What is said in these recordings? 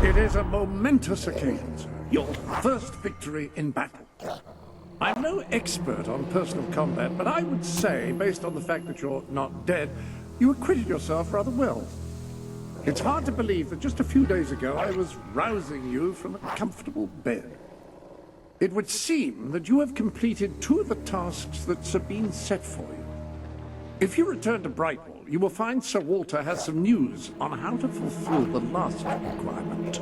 It is a momentous occasion, sir. Your first victory in battle. I'm no expert on personal combat, but I would say, based on the fact that you're not dead, you acquitted yourself rather well. It's hard to believe that just a few days ago I was rousing you from a comfortable bed. It would seem that you have completed 2 of the tasks that Sabine set for you. If you return to Brightwall, you will find Sir Walter has some news on how to fulfill the last requirement.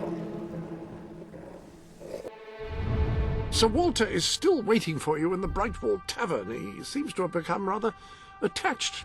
Sir Walter is still waiting for you in the Brightwall Tavern. He seems to have become rather attached.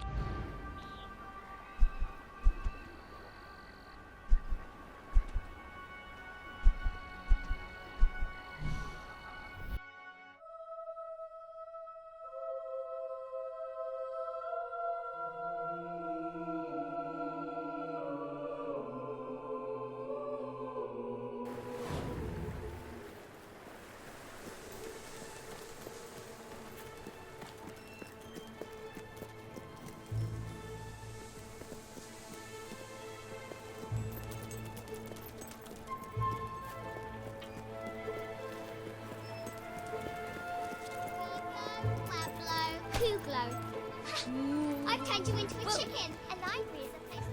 I've turned you into a chicken, and library is a place.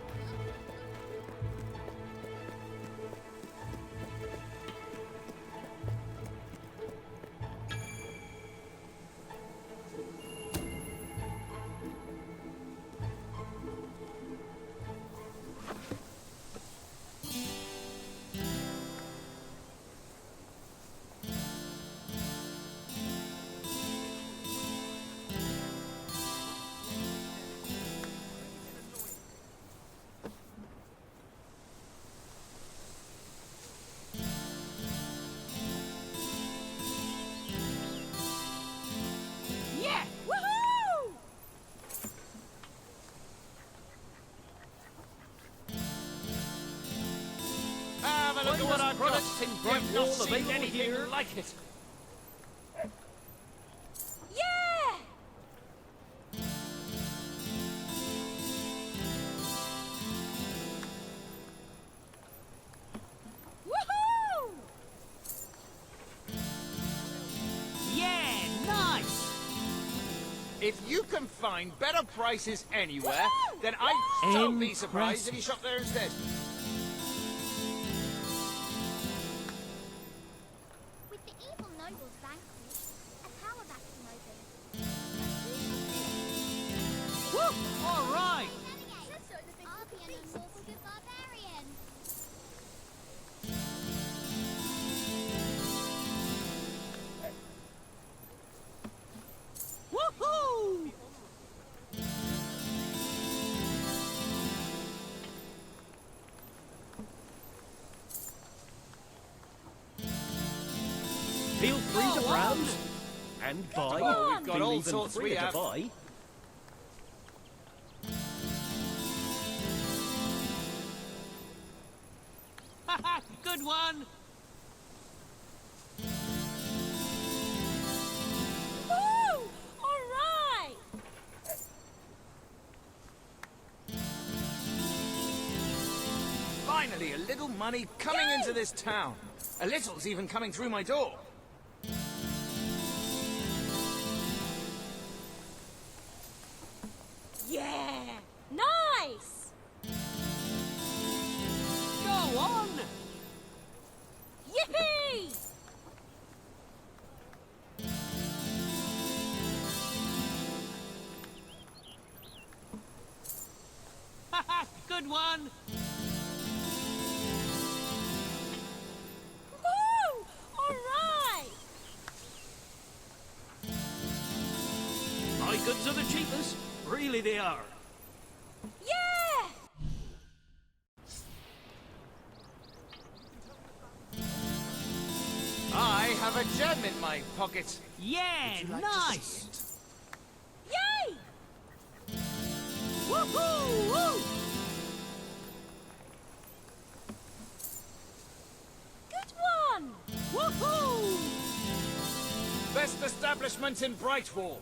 Look at what I've got in Brightwall available here. Like it. Yeah! Woohoo! Yeah, nice. If you can find better prices anywhere, then I don't be surprised if you shop there instead. All right. I'll be an immortal good barbarian. Woohoo! Feel free to browse and buy. Oh, we've got Feel all even sorts we freer to have. buy. Good one. Woo! All right! Finally, a little money coming into this town. A little's even coming through my door. Yeah! Nice! Go on. Yippee! Good one. Woo! All right! My goods are the cheapest. Really, they are. Yeah! I have a gem in my pocket. Yeah, Would you like to nice. see it? Yay! Woohoo! Woo! Good one! Woohoo! Best establishment in Brightwall.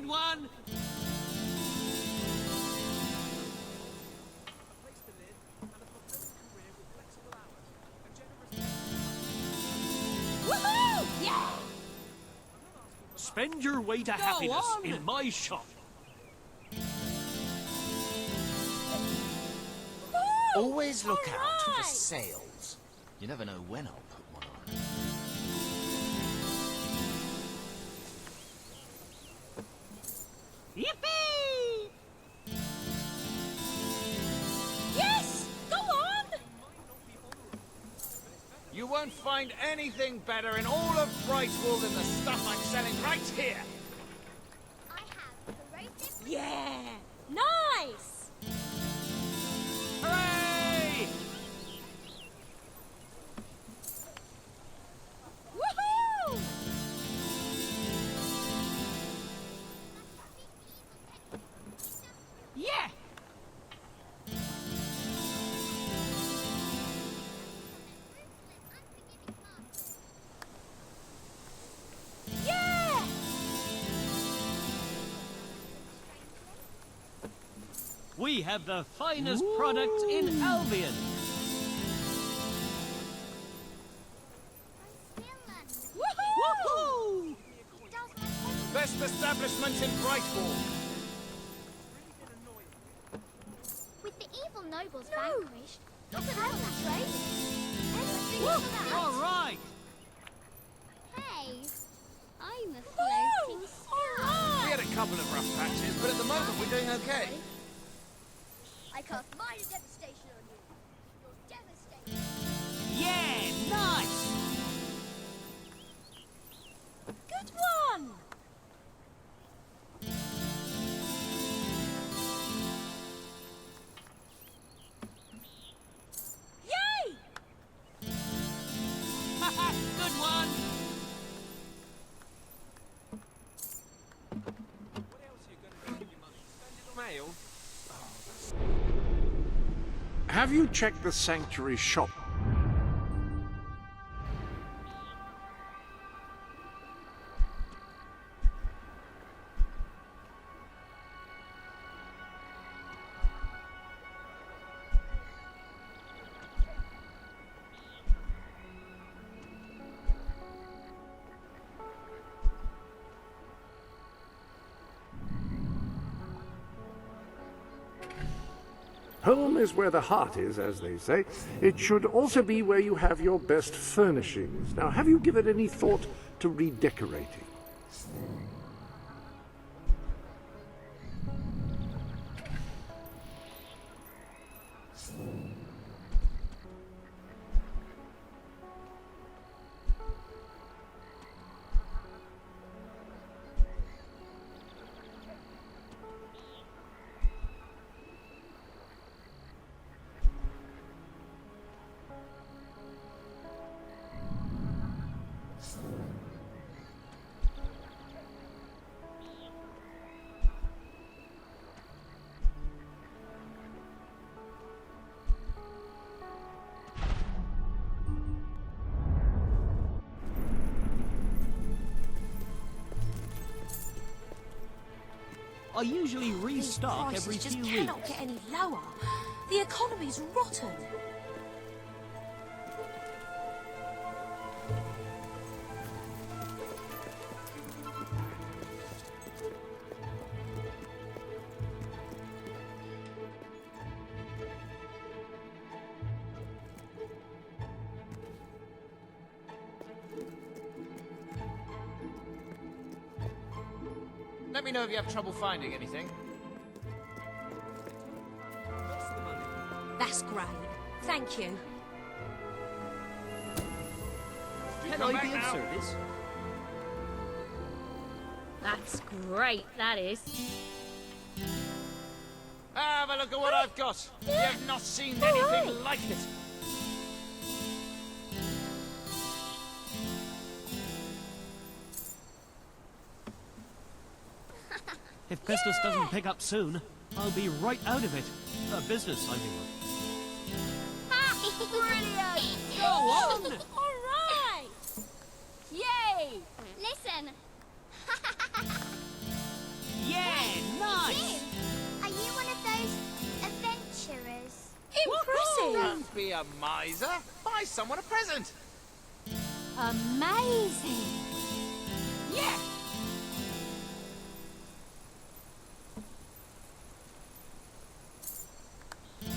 Good one! Woohoo! Yeah! Spend your way to happiness on. in my shop. Always look out for Alright. sales. You never know when I'll put one on. Yippee! Yes! Go on! You won't find anything better in all of Brightwall than the stuff I'm selling right here. I have corrosive... Yeah! Nice! Hooray! Woohoo! Yeah! Yeah! We have the finest product in Albion. Woohoo! Woohoo! Best establishment in Brightwall. With the evil nobles vanquished, doesn't help that, right? Anything for that? All right. Hey, I'm a floating star. We had a couple of rough patches, but at the moment we're doing okay. I cast minor devastation on you. You're devastated. Yeah, nice. Good one! Yay! Good one. Mail? Have you checked the sanctuary shop? Home is where the heart is, as they say. It should also be where you have your best furnishings. Now, have you given any thought to redecorating? I usually These restock prices every just few cannot weeks. get any lower. The economy's rotten. Let me know if you have trouble finding anything. That's great. Thank you. Can come I back be of now? service? That's great, that is. Have a look at what I've got. You have not seen anything like it. If business doesn't pick up soon, I'll be right out of it. Business, I mean. Brilliant! Go on! All right! Yay! Listen. Yeah, nice! Are you one of those adventurers? Impressive! Don't be a miser. Buy someone a present. Amazing! Yeah.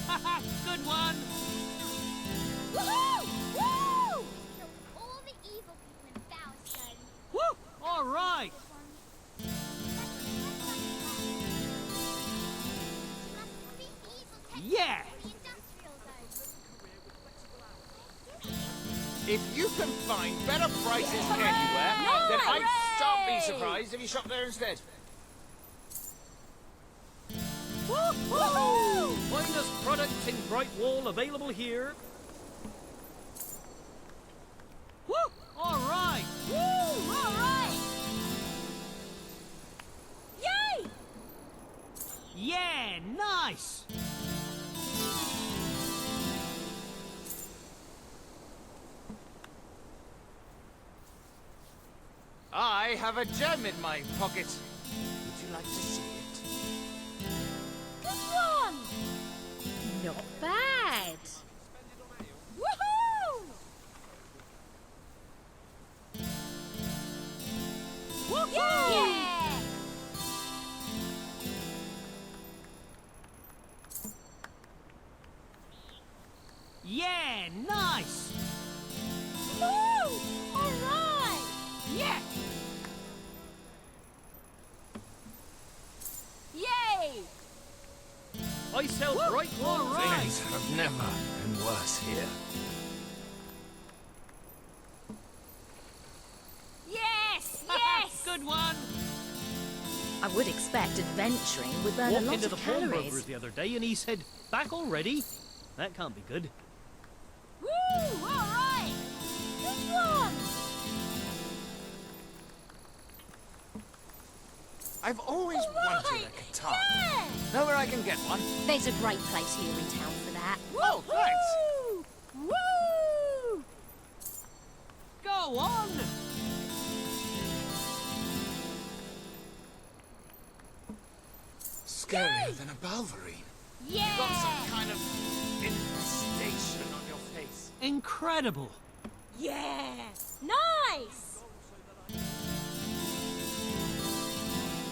Haha, good one! Woohoo! Woo! Killed all the evil people in Bowerstone. Woo! All right! Yeah! If you can find better prices anywhere, then I'd stop being surprised if you shop there instead. Woohoo! Finest products in Brightwall available here. Woo! All right! Woo! All right! Yay! Yeah, nice! I have a gem in my pocket. Would you like to see it? Good one! Not bad. Woohoo! Woohoo! Yeah! Yeah, nice! Woo! All right! Yeah! Yay! I sell Brightwall. All right! Things have never been worse here. Yes! Yes! Good one! I would expect adventuring would burn a Walked lot into the of pawnbroker's calories. the other day and he said, "Back already?" That can't be good. Woo! All right! Good one! I've always wanted a guitar. Yeah! Know where I can get one? There's a great place here in town for that. Oh, thanks. Woo! Woo! Go on! Scarier than a Balverine. Yeah! You've got some kind of infestation on your face. Incredible! Yeah! Nice!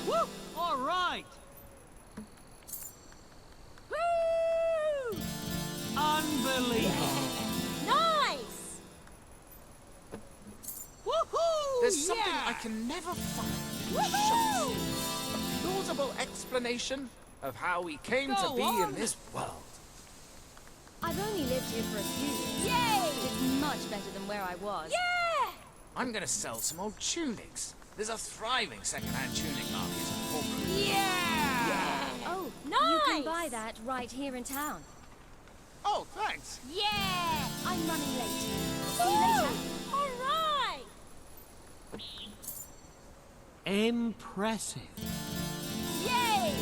Woo! All right! Woo! Unbelievable! Nice! Woohoo! There's something yeah. I can never find in Woohoo! shops. A plausible explanation of how we came to Go be on. in this world. I've only lived here for a few years. Yay! But it's much better than where I was. Yeah! I'm gonna sell some old tunics. There's a thriving second-hand tunic market in Fable. Yeah! Oh, Nice! you can buy that right here in town. Oh, thanks. Yeah! I'm running late. See you later. All right! Impressive. Yay!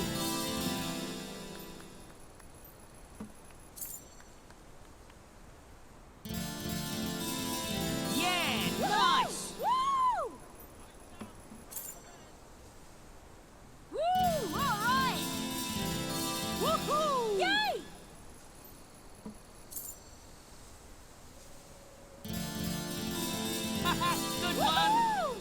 Yeah, nice! Woo! Woo! All right! Woohoo! Yay! Good one! Woo!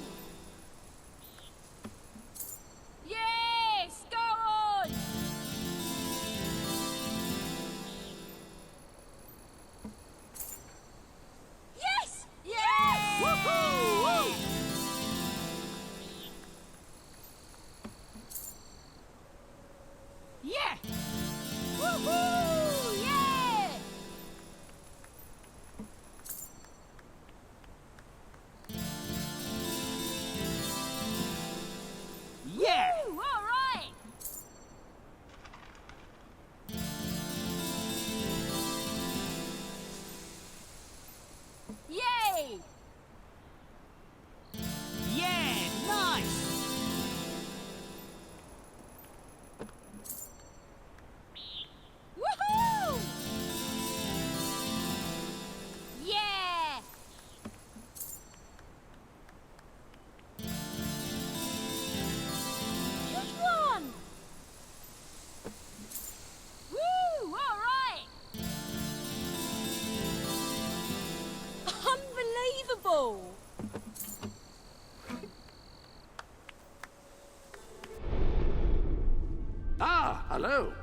Hello.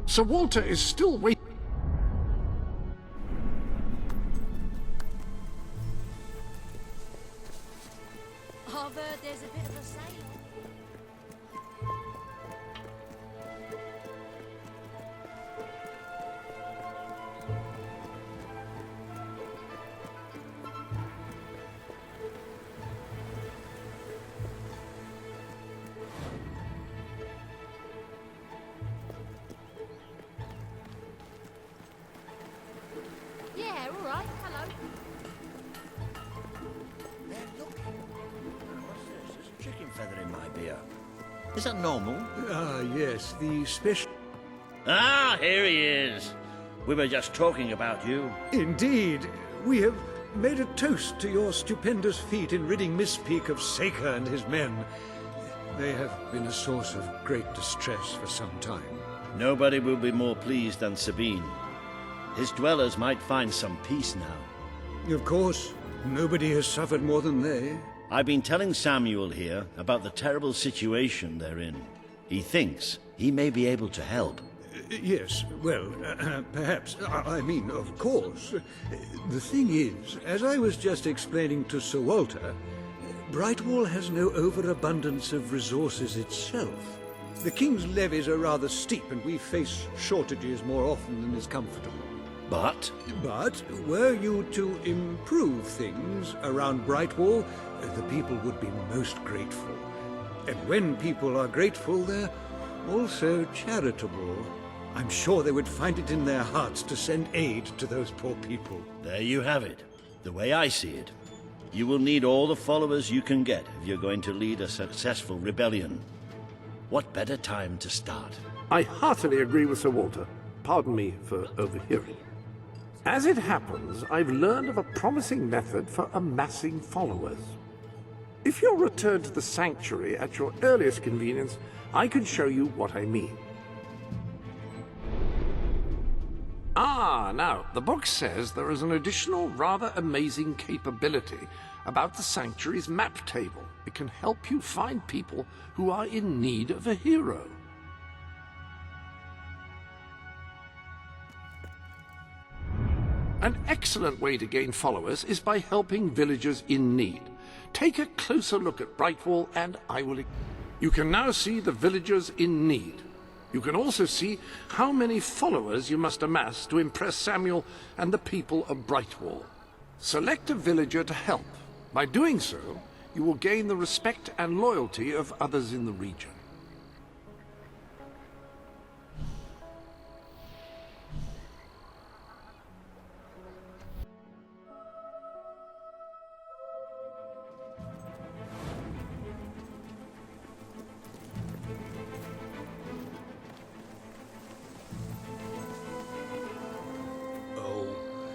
Sir Walter is still waiting. I've heard there's a bit of a sale. Yeah, all right. Hello. There's a chicken feather in my beer. Is that normal? Ah, yes, the special... Ah, here he is. We were just talking about you. Indeed, we have made a toast to your stupendous feat in ridding Miss Peak of Saker and his men. They have been a source of great distress for some time. Nobody will be more pleased than Sabine. His dwellers might find some peace now. Of course, nobody has suffered more than they. I've been telling Samuel here about the terrible situation they're in. He thinks he may be able to help. Yes, well, perhaps. I mean, of course. The thing is, as I was just explaining to Sir Walter, Brightwall has no overabundance of resources itself. The King's levies are rather steep, and we face shortages more often than is comfortable. But But were you to improve things around Brightwall, the people would be most grateful. And when people are grateful, they're also charitable. I'm sure they would find it in their hearts to send aid to those poor people. there you have it. The way I see it. You will need all the followers you can get if you're going to lead a successful rebellion. What better time to start? I heartily agree with Sir Walter. Pardon me for overhearing. As it happens, I've learned of a promising method for amassing followers. If you'll return to the sanctuary at your earliest convenience, I can show you what I mean. Now, the book says there is an additional rather amazing capability about the sanctuary's map table. It can help you find people who are in need of a hero. An excellent way to gain followers is by helping villagers in need. Take a closer look at Brightwall and I will... You can now see the villagers in need. You can also see how many followers you must amass to impress Samuel and the people of Brightwall. Select a villager to help. By doing so, you will gain the respect and loyalty of others in the region.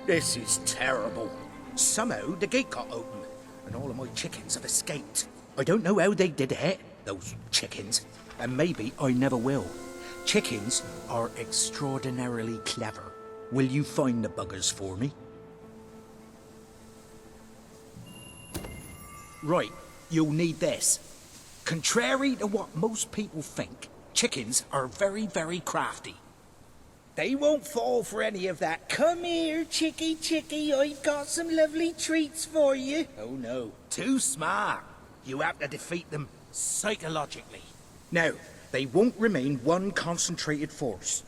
This is terrible. Somehow the gate got open, and all of my chickens have escaped. I don't know how they did it, those chickens, and maybe I never will. Chickens are extraordinarily clever. Will you find the buggers for me? Right, you'll need this. Contrary to what most people think, chickens are very, very crafty. They won't fall for any of that. Come here, chickie, chickie, I've got some lovely treats for you. Oh no, too smart. You have to defeat them psychologically. Now, they won't remain one concentrated force.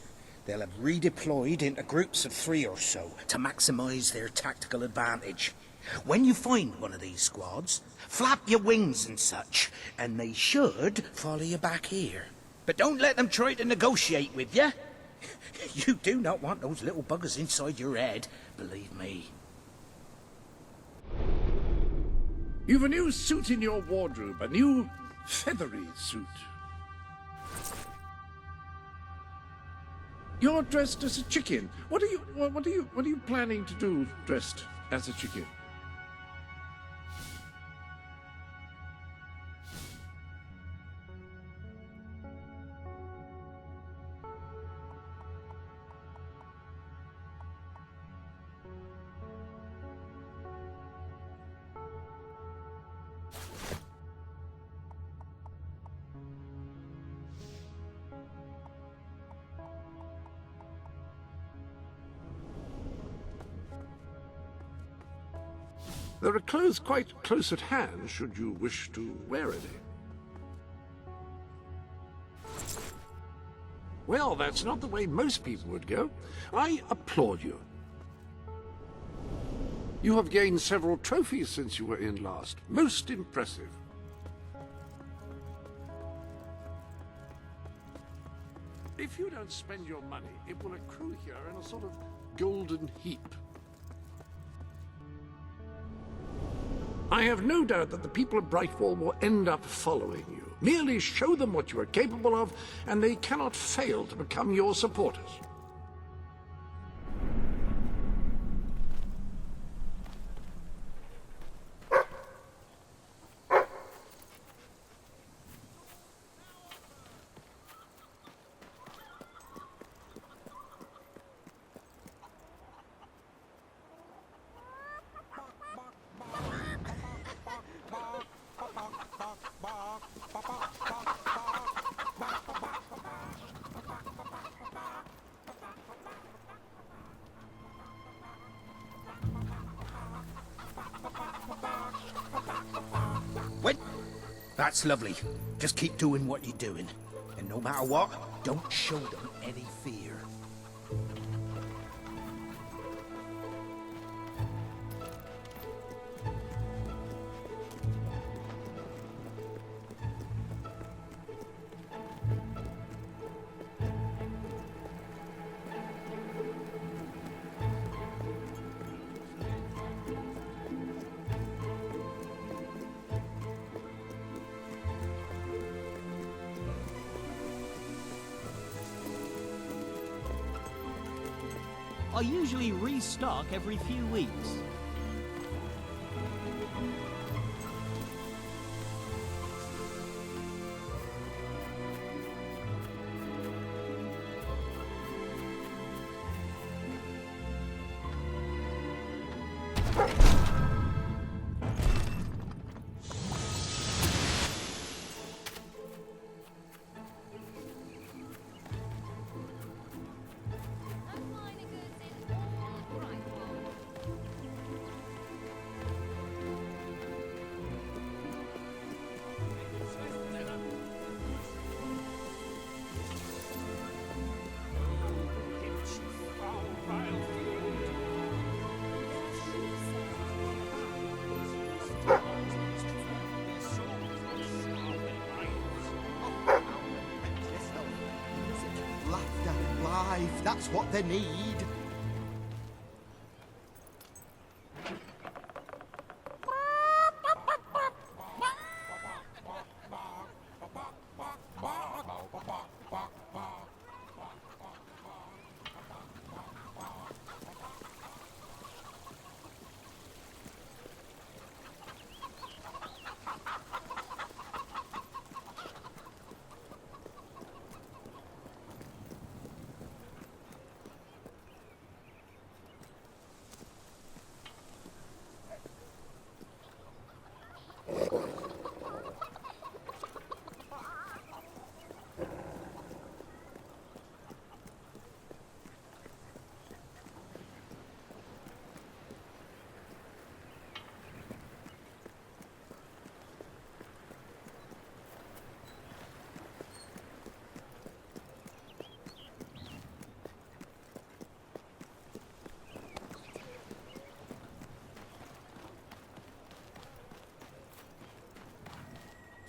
They'll have redeployed into groups of 3 or so to maximize their tactical advantage. When you find one of these squads, flap your wings and such, and they should follow you back here. But don't let them try to negotiate with you. You do not want those little buggers inside your head, believe me. You've a new suit in your wardrobe, a new feathery suit. You're dressed as a chicken. What are you planning to do dressed as a chicken? There are clothes quite close at hand, should you wish to wear any. Well, that's not the way most people would go. I applaud you. You have gained several trophies since you were in last. Most impressive. If you don't spend your money, it will accrue here in a sort of golden heap. I have no doubt that the people of Brightwall will end up following you. Merely show them what you are capable of, and they cannot fail to become your supporters. Wait. That's lovely. Just keep doing what you're doing. And no matter what, don't show them any fear. I usually restock every few weeks. That's what they need.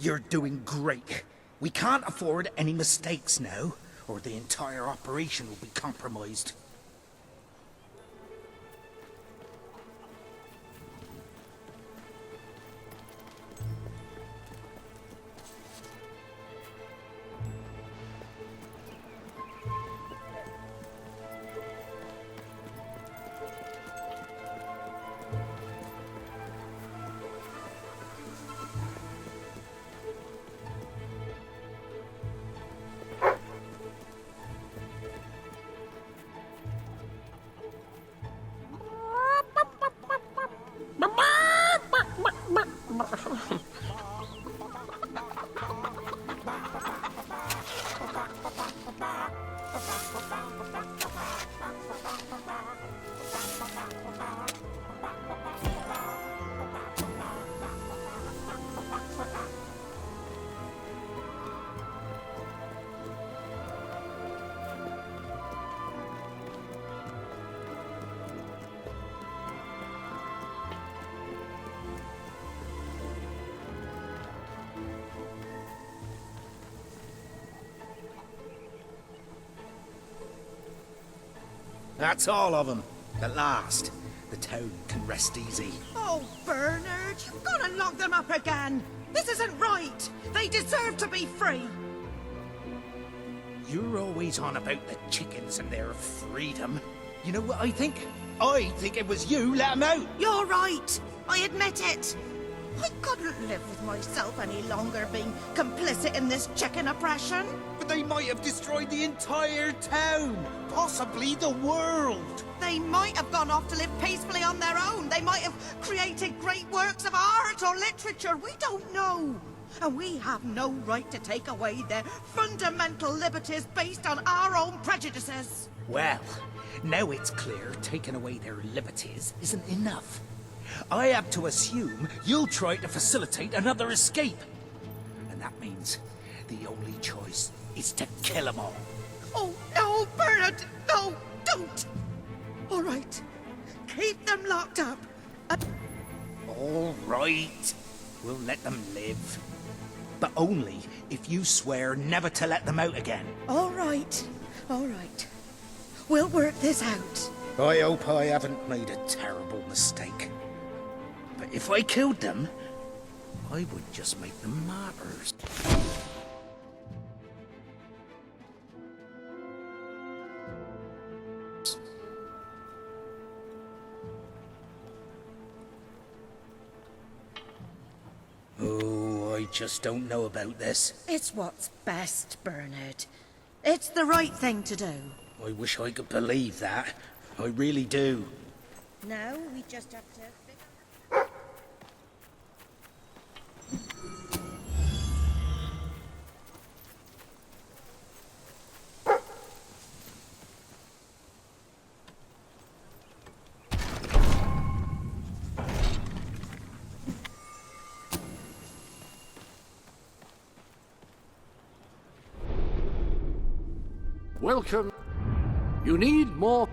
You're doing great. We can't afford any mistakes now, or the entire operation will be compromised. That's all of them. At last, the town can rest easy. Oh, Bernard, you've got to lock them up again. This isn't right. They deserve to be free. You're always on about the chickens and their freedom. You know what I think? I think it was you let them out. You're right. I admit it. I couldn't live with myself any longer being complicit in this chicken oppression. But they might have destroyed the entire town, possibly the world. They might have gone off to live peacefully on their own. They might have created great works of art or literature. We don't know. And we have no right to take away their fundamental liberties based on our own prejudices. Well, now it's clear taking away their liberties isn't enough. I have to assume you'll try to facilitate another escape. And that means the only choice is to kill them all. Oh, no, Bernard! No, don't! All right. Keep them locked up. All right. We'll let them live. But only if you swear never to let them out again. All right. All right. We'll work this out. I hope I haven't made a terrible mistake. But if I killed them, I would just make them martyrs. Oh, I just don't know about this. It's what's best, Bernard. It's the right thing to do. I wish I could believe that. I really do. Now we just have to... Welcome. You need more...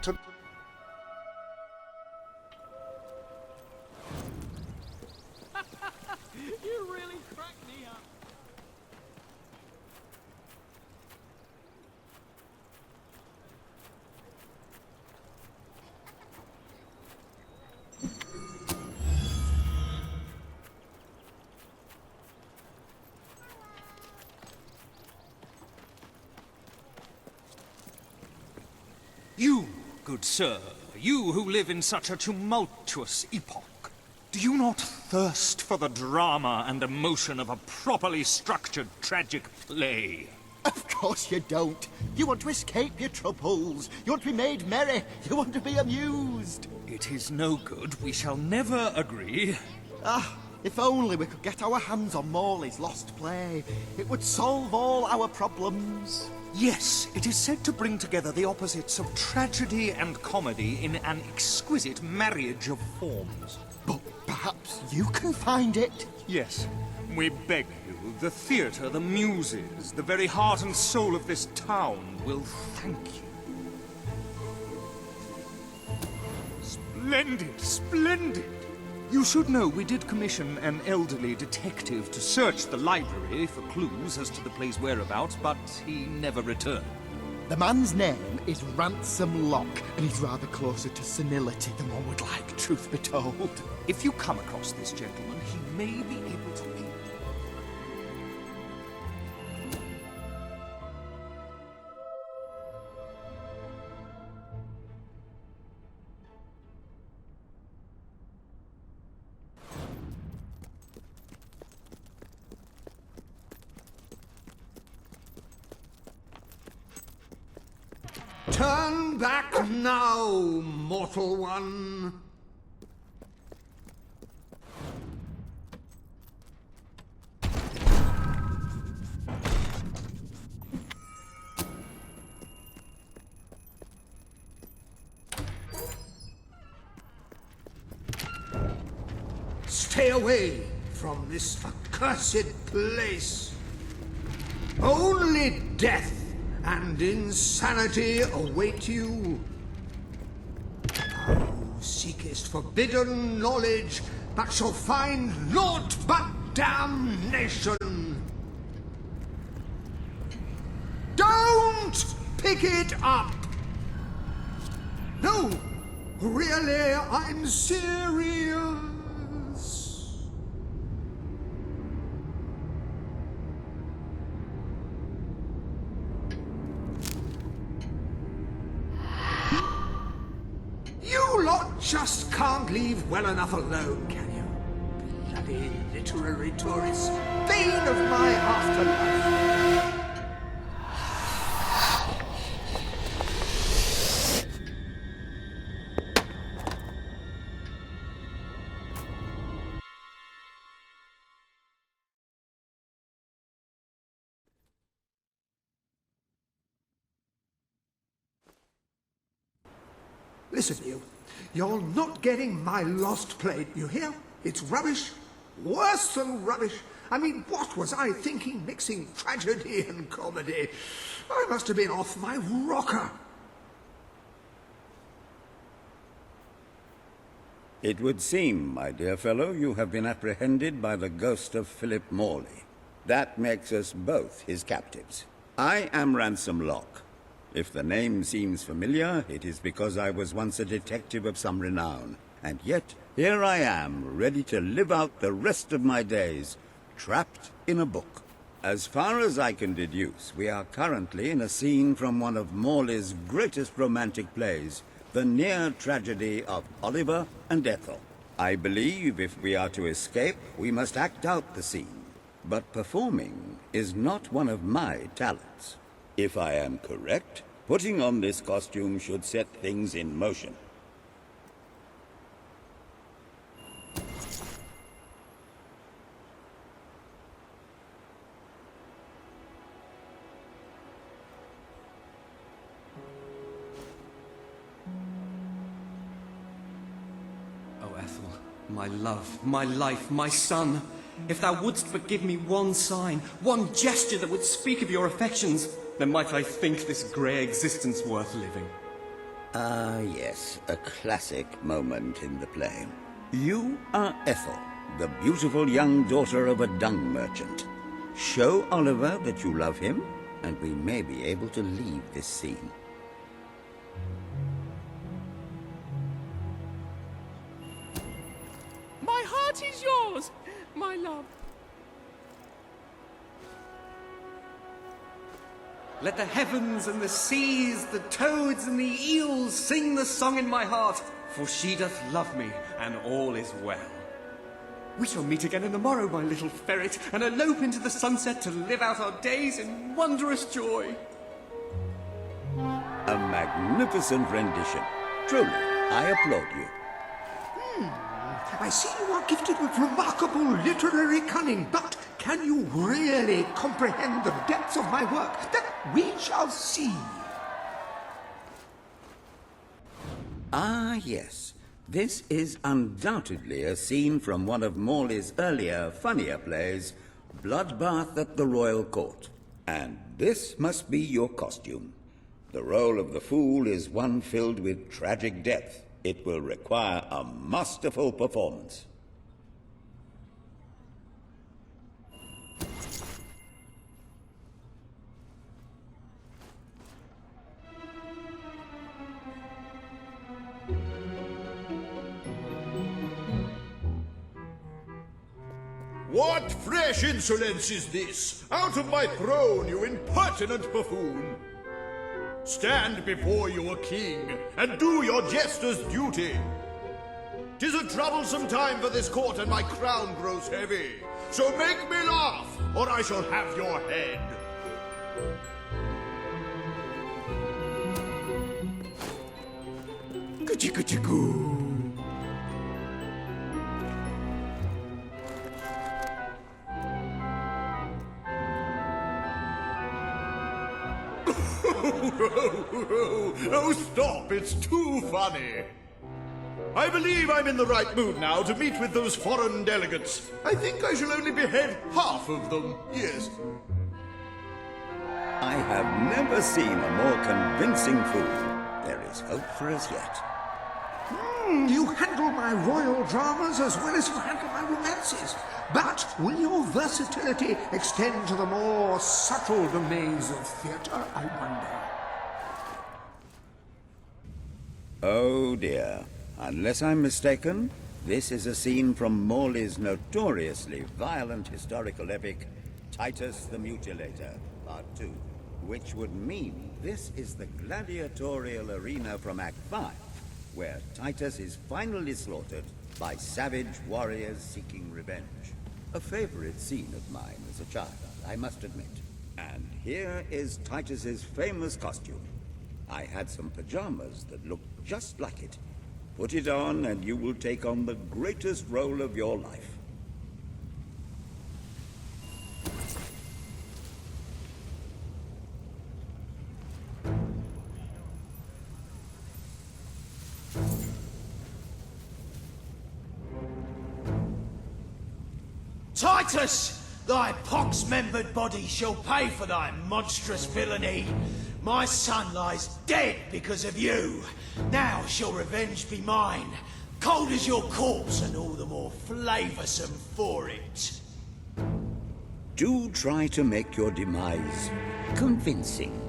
to... You really cracked me up. You, good sir, you who live in such a tumultuous epoch, do you not thirst for the drama and emotion of a properly structured tragic play? Of course you don't. You want to escape your troubles. You want to be made merry. You want to be amused. It is no good. We shall never agree. Ah, if only we could get our hands on Morley's lost play. It would solve all our problems. Yes, it is said to bring together the opposites of tragedy and comedy in an exquisite marriage of forms. But perhaps you can find it. Yes, We beg you, the theatre, the muses, the very heart and soul of this town will thank you. Splendid, splendid! You should know we did commission an elderly detective to search the library for clues as to the play's whereabouts, but he never returned. The man's name is Ransom Locke, and he's rather closer to senility than one would like, truth be told. If you come across this gentleman, he may be able to help. Turn back now, mortal one. Stay away from this accursed place. Only death and insanity await you. Thou seekest forbidden knowledge, but shall find naught but damnation. Don't pick it up! No, really, I'm serious. You lot just can't leave well enough alone, can you? Bloody literary tourists, bane of my afterlife. Listen, you're not getting my lost plate, you hear? It's rubbish. Worse than rubbish. I mean, what was I thinking mixing tragedy and comedy? I must have been off my rocker. It would seem, my dear fellow, you have been apprehended by the ghost of Philip Morley. That makes us both his captives. I am Ransom Locke. If the name seems familiar, it is because I was once a detective of some renown. And yet, here I am, ready to live out the rest of my days, trapped in a book. As far as I can deduce, we are currently in a scene from one of Morley's greatest romantic plays, the near tragedy of Oliver and Ethel. I believe if we are to escape, we must act out the scene. But performing is not one of my talents. If I am correct, putting on this costume should set things in motion. Oh, Ethel, my love, my life, my son, if thou wouldst but give me one sign, one gesture that would speak of your affections, then might I think this grey existence worth living. Ah, yes, a classic moment in the play. You are Ethel, the beautiful young daughter of a dung merchant. Show Oliver that you love him, and we may be able to leave this scene. My heart is yours, my love. Let the heavens and the seas, the toads and the eels sing the song in my heart, for she doth love me, and all is well. We shall meet again in the morrow, my little ferret, and elope into the sunset to live out our days in wondrous joy. A magnificent rendition. Truly, I applaud you. I see you are gifted with remarkable literary cunning, but can you really comprehend the depths of my work? That we shall see. Ah, yes. This is undoubtedly a scene from one of Morley's earlier, funnier plays, Bloodbath at the Royal Court. And this must be your costume. The role of the fool is one filled with tragic depth. It will require a masterful performance. What fresh insolence is this? Out of my throne, you impertinent buffoon! Stand before your king, and do your jester's duty. 'Tis a troublesome time for this court, and my crown grows heavy. So make me laugh, or I shall have your head. Goo-chee-goo-chee-goo. Oh, stop, it's too funny. I believe I'm in the right mood now to meet with those foreign delegates. I think I shall only behead half of them, yes. I have never seen a more convincing fool. There is hope for us yet. You handle my royal dramas as well as you handle my romances. But will your versatility extend to the more subtle domains of theatre, I wonder? Oh dear. Unless I'm mistaken, this is a scene from Morley's notoriously violent historical epic, Titus the Mutilator, Part 2, which would mean this is the gladiatorial arena from Act 5, where Titus is finally slaughtered by savage warriors seeking revenge. A favorite scene of mine as a child, I must admit. And here is Titus's famous costume. I had some pajamas that looked just like it. Put it on and you will take on the greatest role of your life. Titus, thy pox-membered body shall pay for thy monstrous villainy. My son lies dead because of you. Now shall revenge be mine, cold as your corpse and all the more flavoursome for it. Do try to make your demise convincing.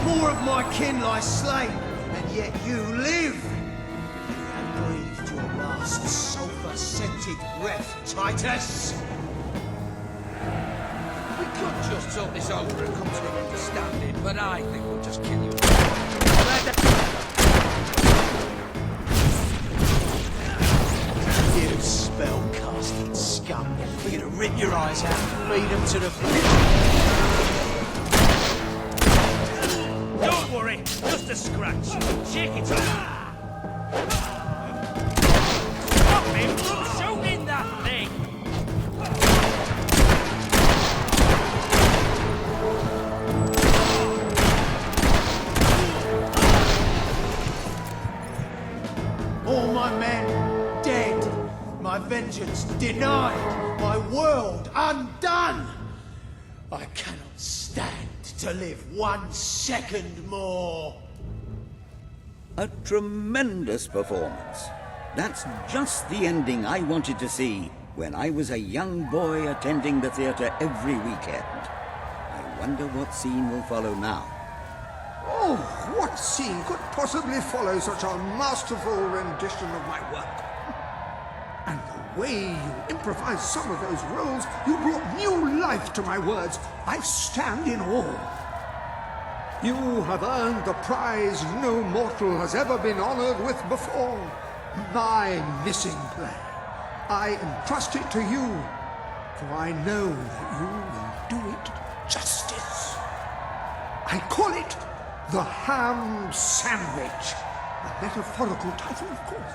More of my kin lie slain, and yet you live. You have breathed your last sulphur-scented breath, Titus. We could just talk this over and come to an understanding, but I think we'll just kill you. You spell-casting scum. We're gonna rip your eyes out and feed them to the... Don't worry, just a scratch. Shake it off. Stop him from shooting that thing! All my men dead. My vengeance denied. My world undone. I cannot stand to live 1 second more. A tremendous performance. That's just the ending I wanted to see when I was a young boy attending the theatre every weekend. I wonder what scene will follow now. Oh, what scene could possibly follow such a masterful rendition of my work? And the way you improvised some of those roles, you brought new life to my words. I stand in awe. You have earned the prize no mortal has ever been honored with before. My missing play. I entrust it to you, for I know that you will do it justice. I call it the ham sandwich. A metaphorical title, of course.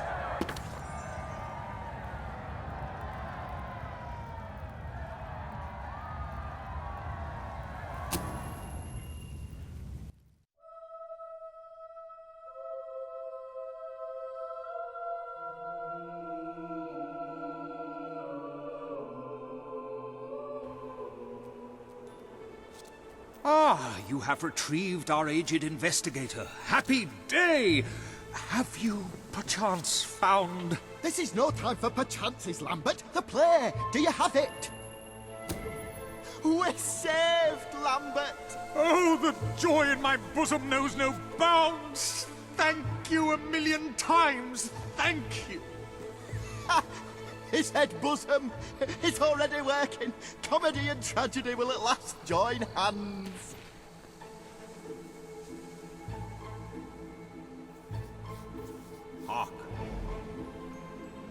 Ah, you have retrieved our aged investigator. Happy day! Have you, perchance, found... This is no time for perchances, Lambert. The play! Do you have it? We're saved, Lambert! Oh, the joy in my bosom knows no bounds! Thank you a million times! Thank you! His head bosom! It's already working! Comedy and tragedy will at last join hands! Hark!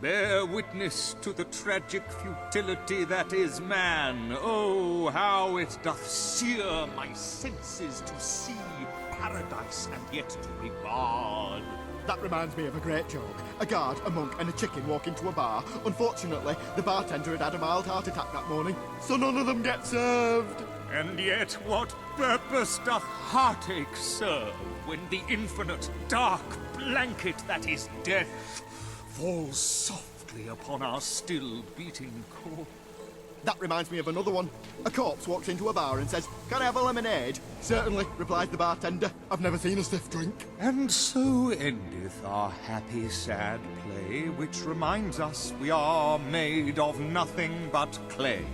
Bear witness to the tragic futility that is man. Oh, how it doth sear my senses to see paradise and yet to regard. That reminds me of a great joke. A guard, a monk, and a chicken walk into a bar. Unfortunately, the bartender had had a mild heart attack that morning, so none of them get served. And yet what purpose doth heartache serve when the infinite dark blanket that is death falls softly upon our still beating core? That reminds me of another one. A corpse walks into a bar and says, "Can I have a lemonade?" "Certainly," replies the bartender. "I've never seen a stiff drink." And so endeth our happy sad play, which reminds us we are made of nothing but clay.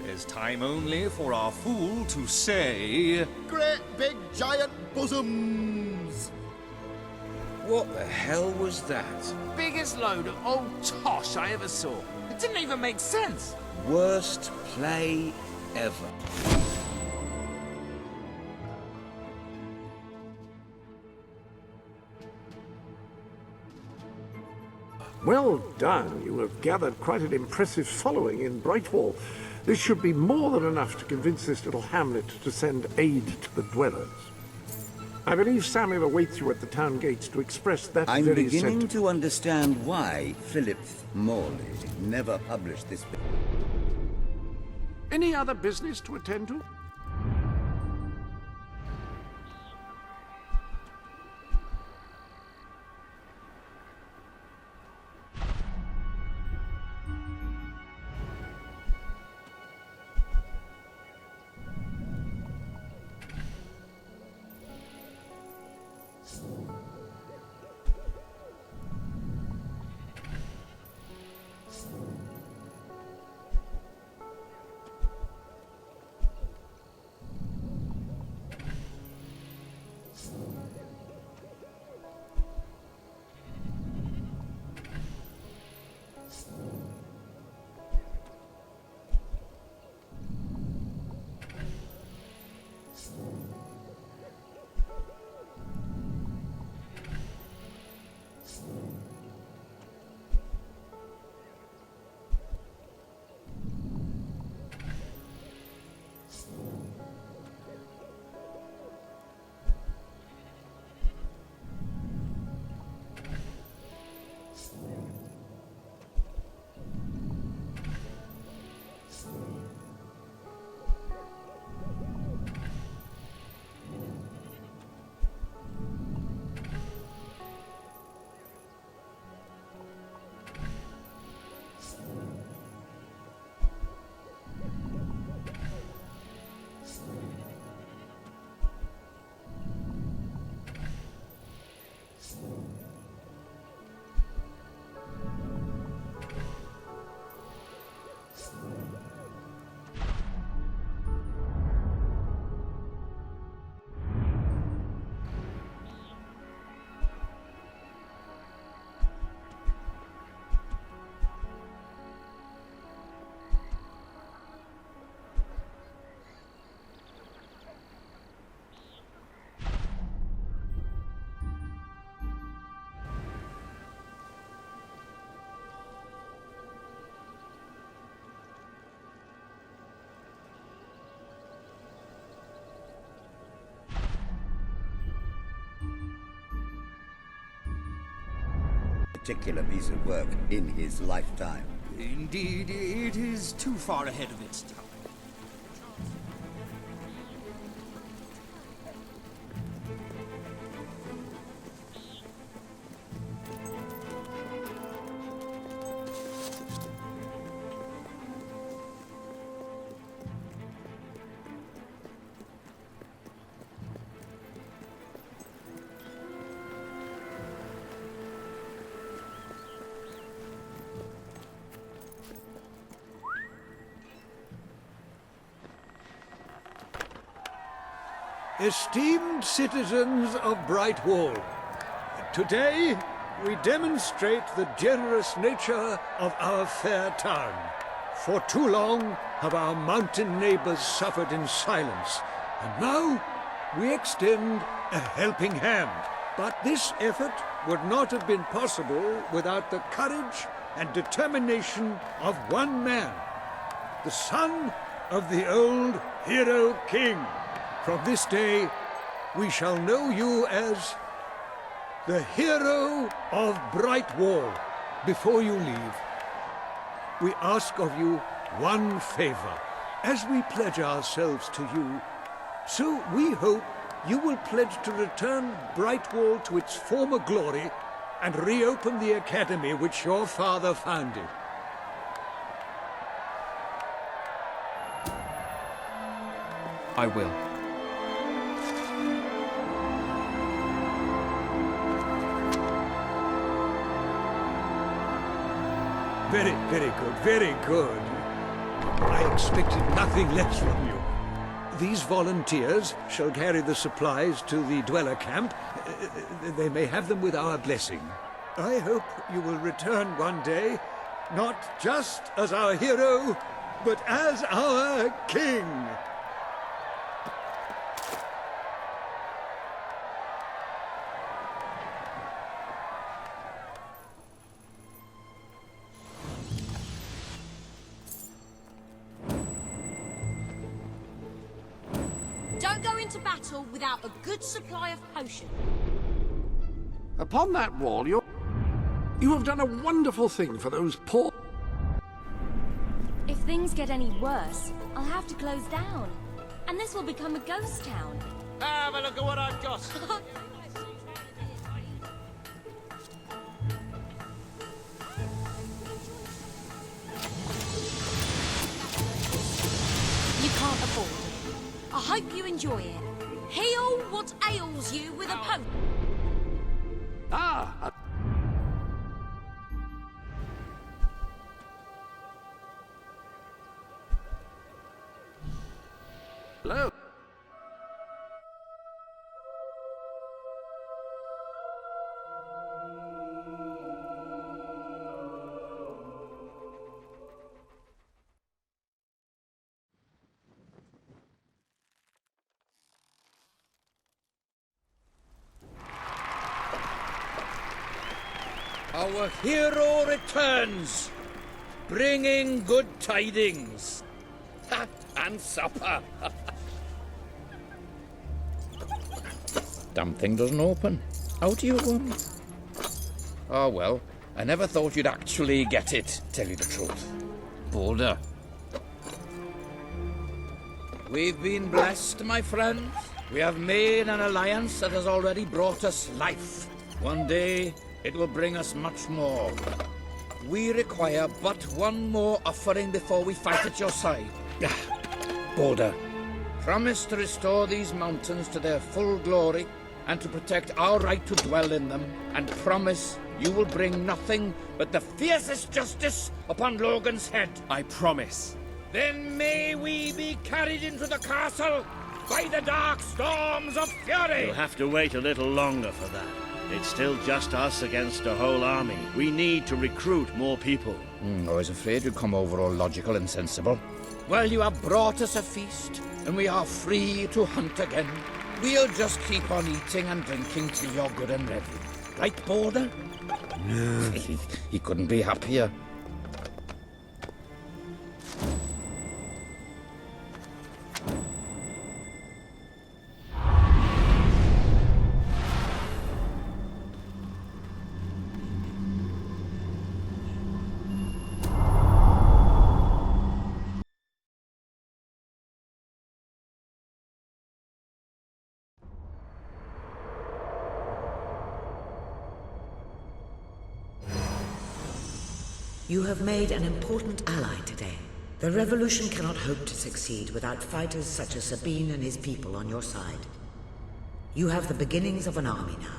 There's time only for our fool to say... Great big giant bosoms! What the hell was that? Biggest load of old tosh I ever saw. It didn't even make sense. Worst play ever. Well done. You have gathered quite an impressive following in Brightwall. This should be more than enough to convince this little hamlet to send aid to the dwellers. I believe Samuel awaits you at the town gates to express that I'm very beginning sentiment. to understand why Philip Morley never published this book. Any other business to attend to? particular piece of work in his lifetime. Indeed, it is too far ahead of its time. Esteemed citizens of Brightwall, today we demonstrate the generous nature of our fair town. For too long have our mountain neighbors suffered in silence, and now we extend a helping hand. But this effort would not have been possible without the courage and determination of one man, the son of the old hero king. From this day, we shall know you as the hero of Brightwall. Before you leave, we ask of you one favor. As we pledge ourselves to you, so we hope you will pledge to return Brightwall to its former glory and reopen the academy which your father founded. I will. Very, very good, very good. I expected nothing less from you. These volunteers shall carry the supplies to the dweller camp. They may have them with our blessing. I hope you will return one day, not just as our hero, but as our king. Don't go into battle without a good supply of potion. Upon that wall, you have done a wonderful thing for those poor... If things get any worse, I'll have to close down. And this will become a ghost town. Have a look at what I've got. You can't afford it. I hope you enjoy it. Heal what ails you with a potion. Ah! Hello? Our hero returns, bringing good tidings. Ha! And supper. Damn thing doesn't open. How do you, Oh well, I never thought you'd actually get it, tell you the truth. Boulder. We've been blessed, my friends. We have made an alliance that has already brought us life. One day, it will bring us much more. We require but one more offering before we fight at your side. Boulder, promise to restore these mountains to their full glory and to protect our right to dwell in them, and promise you will bring nothing but the fiercest justice upon Logan's head. I promise. Then may we be carried into the castle by the dark storms of fury. You'll have to wait a little longer for that. It's still just us against a whole army. We need to recruit more people. I was afraid you'd come over all logical and sensible. Well, you have brought us a feast, and we are free to hunt again. We'll just keep on eating and drinking till you're good and ready. Right, Boulder? No. He couldn't be happier. You have made an important ally today. The revolution cannot hope to succeed without fighters such as Sabine and his people on your side. You have the beginnings of an army now.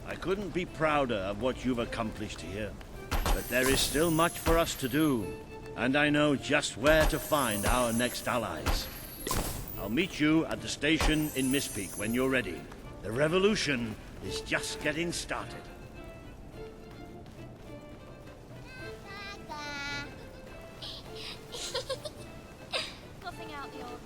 I couldn't be prouder of what you've accomplished here. But there is still much for us to do, and I know just where to find our next allies. I'll meet you at the station in Mistpeak when you're ready. The revolution is just getting started. Nothing out the ordinary.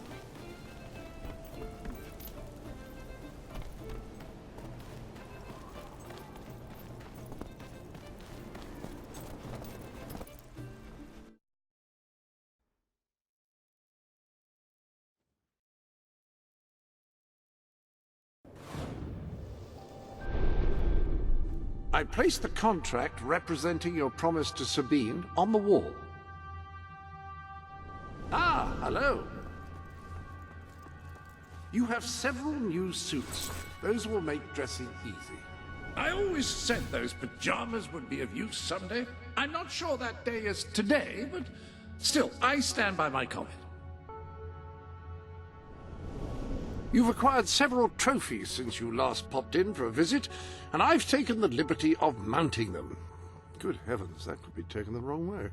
I placed the contract representing your promise to Sabine on the wall. Ah, hello. You have several new suits. Those will make dressing easy. I always said those pajamas would be of use someday. I'm not sure that day is today, but still, I stand by my comment. You've acquired several trophies since you last popped in for a visit, and I've taken the liberty of mounting them. Good heavens, that could be taken the wrong way.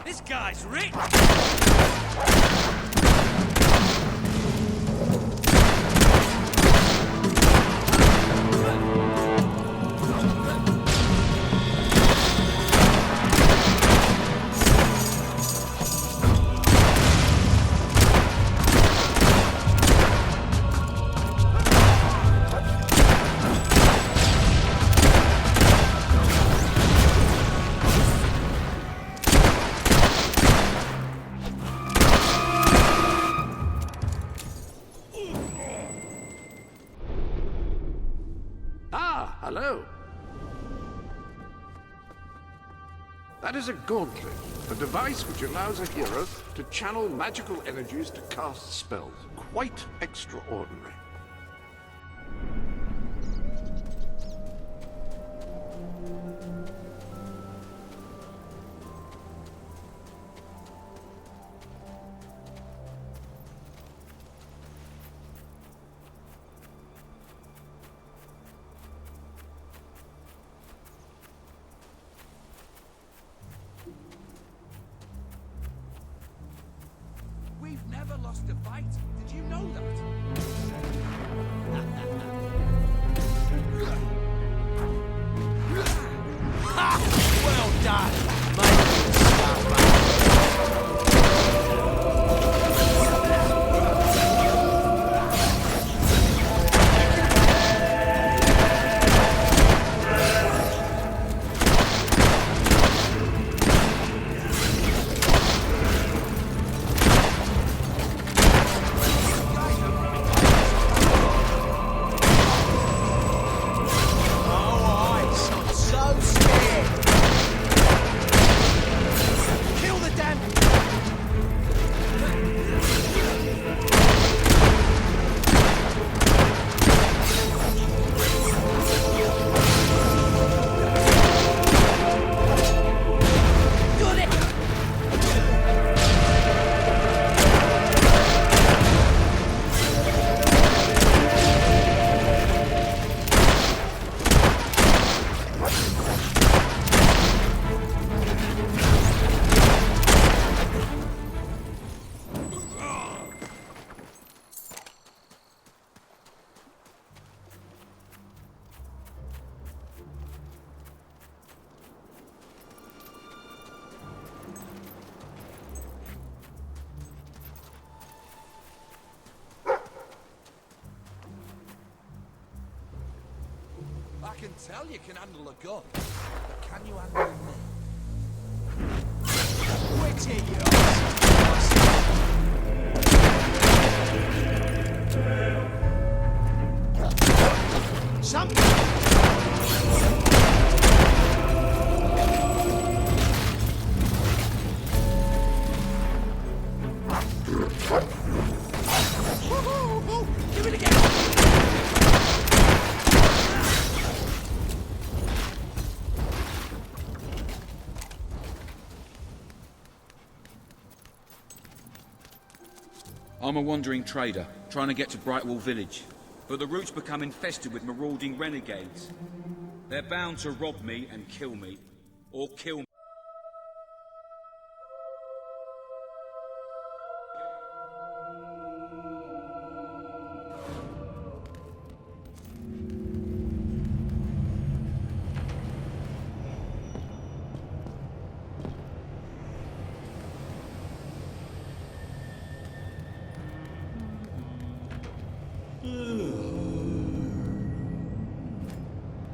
This guy's rich! That is a gauntlet, a device which allows a hero to channel magical energies to cast spells. Quite extraordinary. We've never lost a fight. Did you know that? Well done, I can tell you can handle a gun, but can you handle me? Quit here, you Something! Give it again! I'm a wandering trader, trying to get to Brightwall village. But the route's become infested with marauding renegades. They're bound to rob me and kill me, or kill me.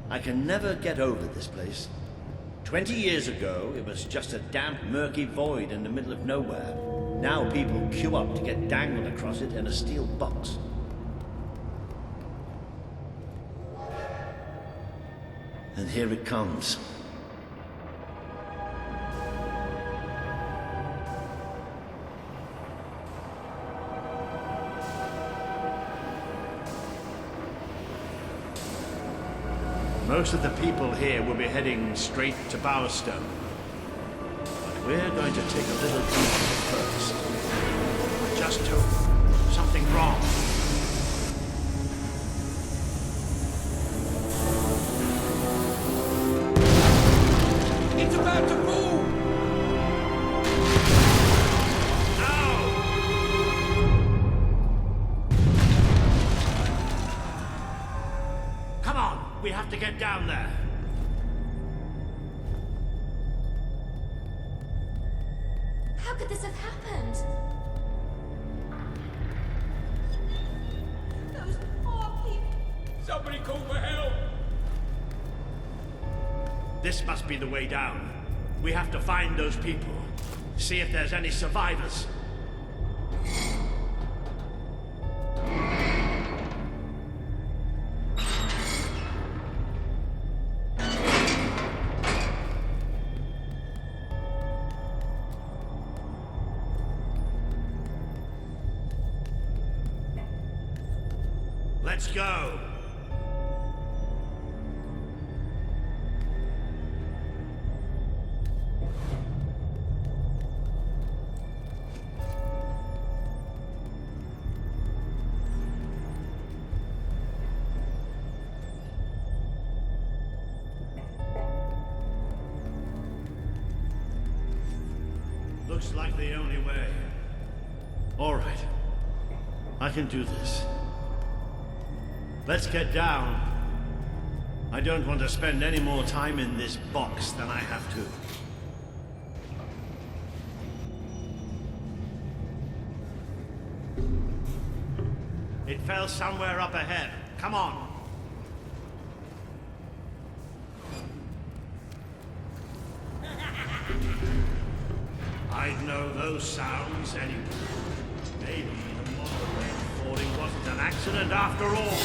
I can never get over this place. 20 years ago, it was just a damp, murky void in the middle of nowhere. Now people queue up to get dangled across it in a steel box. And here it comes. Most of the people here will be heading straight to Bowerstone. But we're going to take a little detour first. I just hope something wrong. It's about to fall! Come on, we have to get down there. How could this have happened? Those poor people! Somebody call for help! This must be the way down. We have to find those people. See if there's any survivors. Let's go. Looks like the only way. All right. I can do this. Let's get down. I don't want to spend any more time in this box than I have to. It fell somewhere up ahead. Come on. I'd know those sounds anyway. Maybe the monorail falling wasn't an accident after all.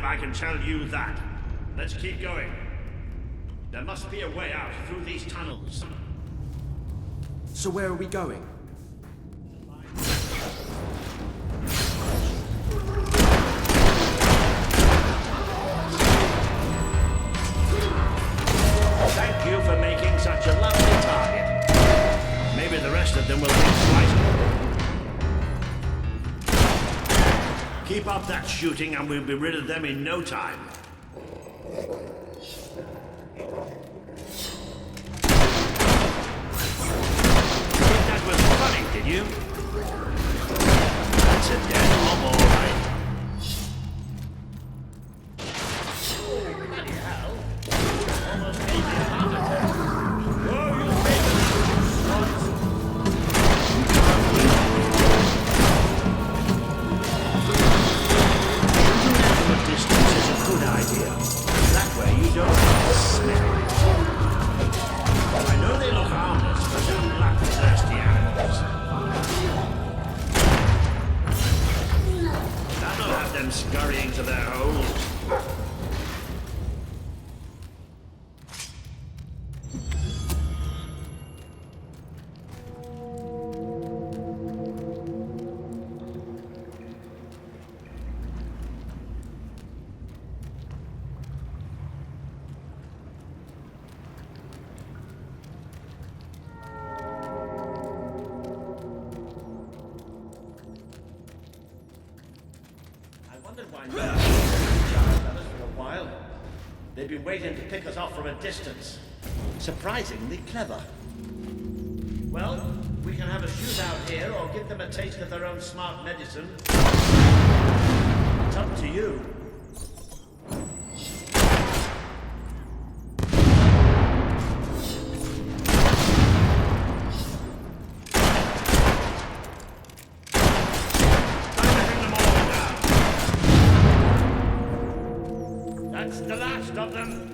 I can tell you that. Let's keep going. There must be a way out through these tunnels. So where are we going? Thank you for making such a lovely target. Maybe the rest of them will think twice. Keep up that shooting and we'll be rid of them in no time. Think that was funny, did you? That's a dead mob, all right. Oh, bloody hell. Almost gave me a heart attack. Whoa, you distance is a good idea. That way you don't smell. I know they look harmless, but they're bloodthirsty animals. That'll have them scurrying to their holes. They've been waiting to pick us off from a distance. Surprisingly clever. Well, we can have a shootout here or give them a taste of their own smart medicine. It's up to you. That's the last of them.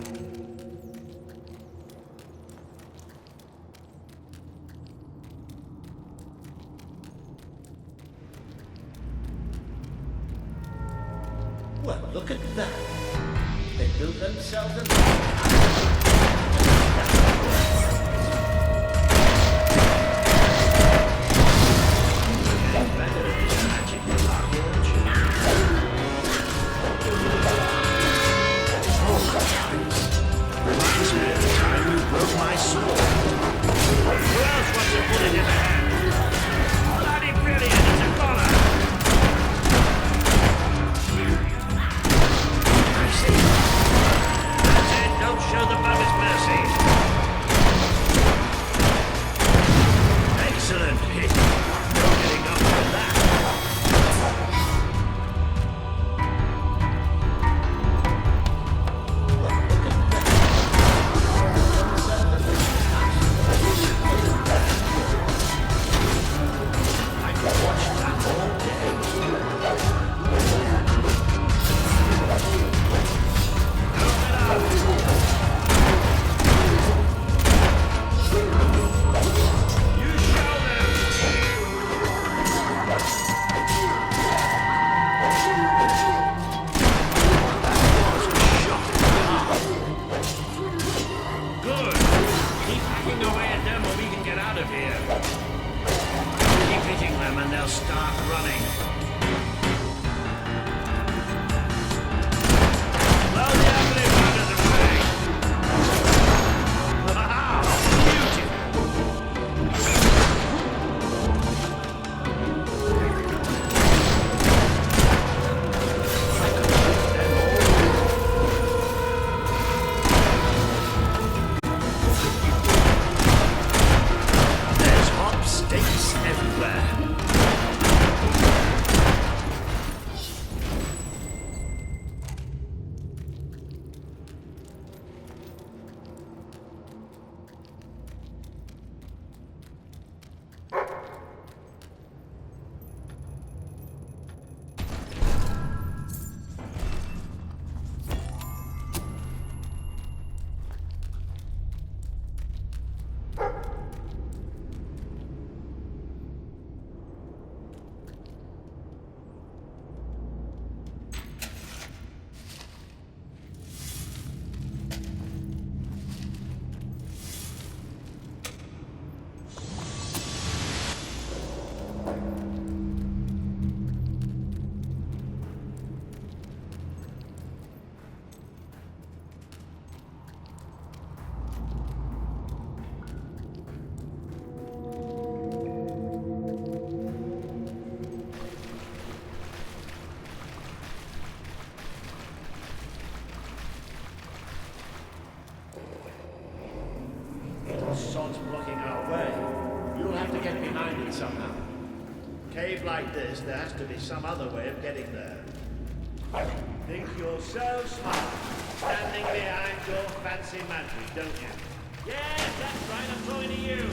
Well, look at that. They built themselves a... better at this magic than our reminds me of the time you broke my sword. Who else wants to put it in the hand? Bloody brilliant, it's a collar! Keep hacking away at them or we can get out of here. Keep hitting them and they'll start running. Blow the ugly buggers away! Wow! There's hot stakes everywhere. Sod's blocking our way. You'll have to get behind it somehow. Cave like this, there has to be some other way of getting there. Think you're so smart, standing behind your fancy magic, don't you? Yes, that's right, I'm talking to you.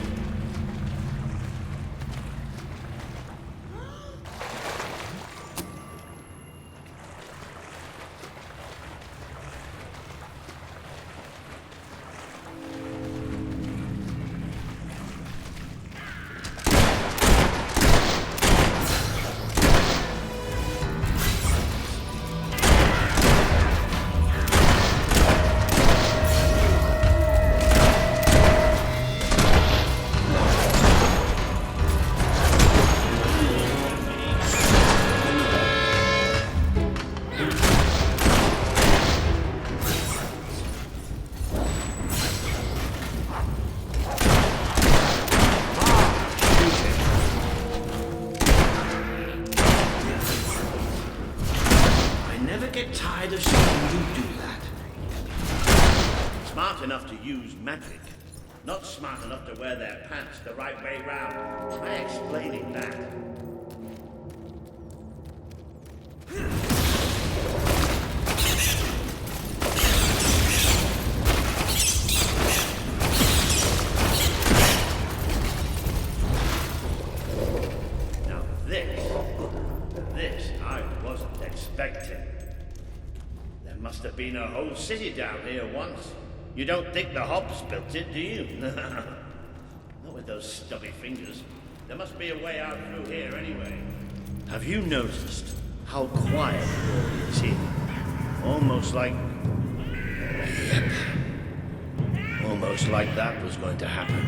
Tired of seeing you do that. Smart enough to use magic, not smart enough to wear their pants the right way round. Try explaining that. Now this I wasn't expecting. Must have been a whole city down here once. You don't think the Hobbs built it, do you? Not with those stubby fingers. There must be a way out through here anyway. Have you noticed how quiet it all is here? Almost like... Yep. Almost like that was going to happen.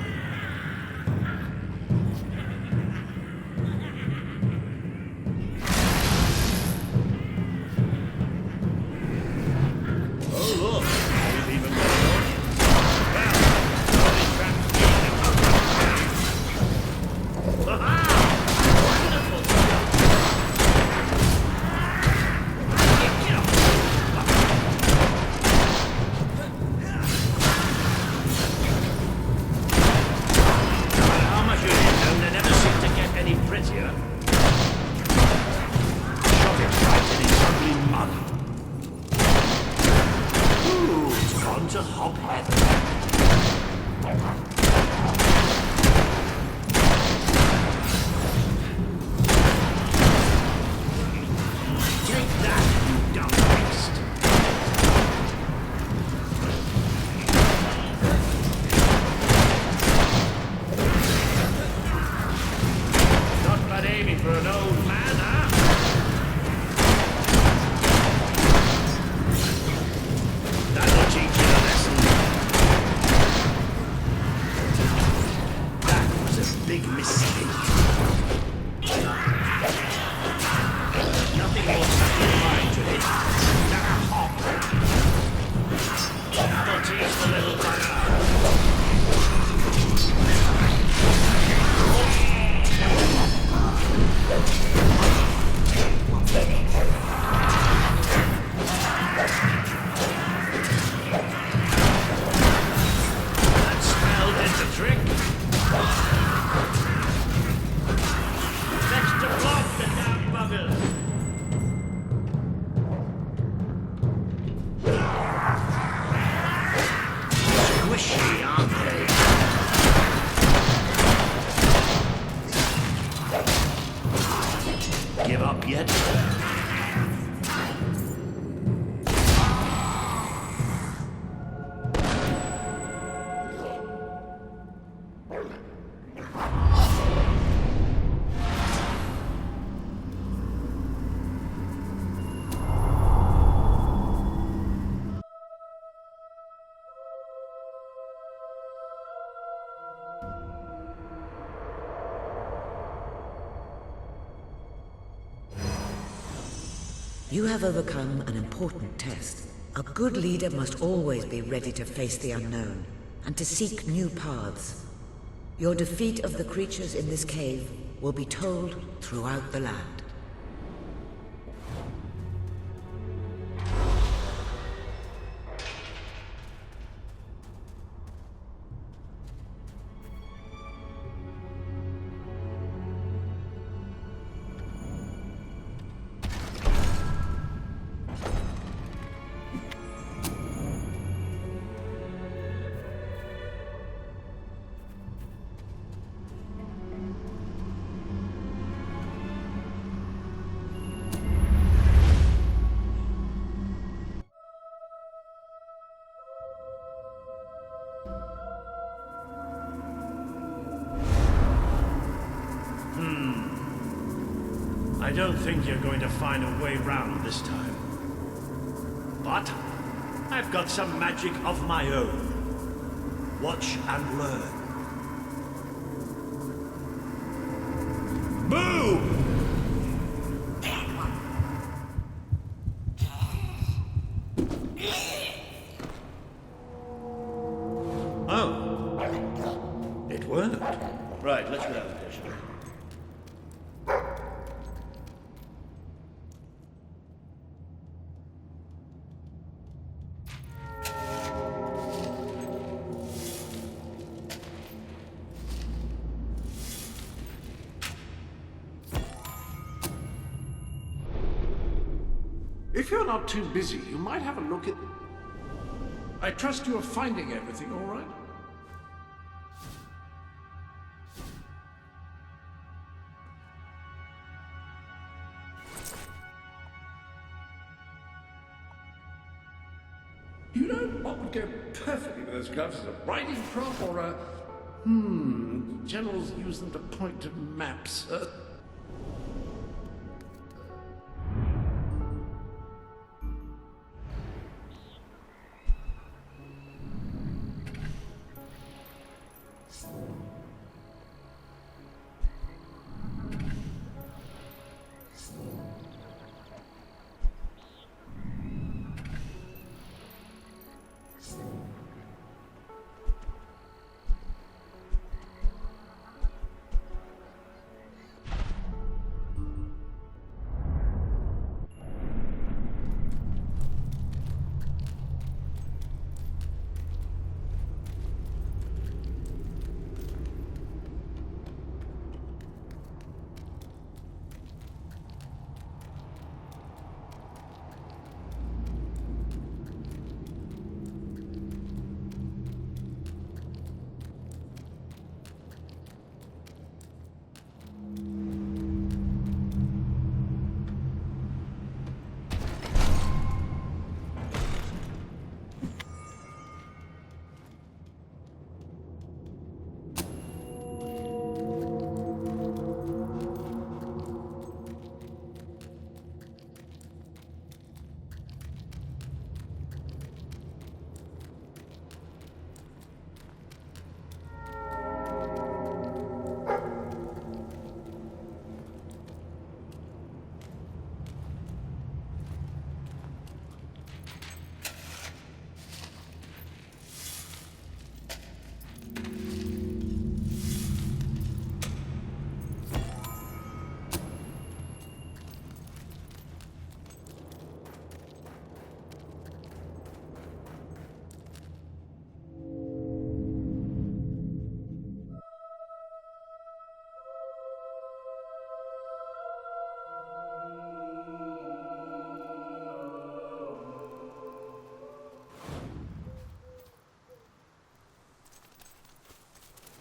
big mistake. Nothing more satisfying to hit than a hop. That'll teach the little bugger. That smell did the trick. Next to block the damn buggers. Squishy, aren't they? Give up yet? You have overcome an important test. A good leader must always be ready to face the unknown, and to seek new paths. Your defeat of the creatures in this cave will be told throughout the land. I don't think you're going to find a way round this time. But I've got some magic of my own. Watch and learn. Boom! Oh. It worked. Right, let's get out of here, shall we? If you're not too busy, you might have a look at... I trust you're finding everything all right? You know what would go perfectly with those gloves is a riding crop or a... Generals use them to point to maps.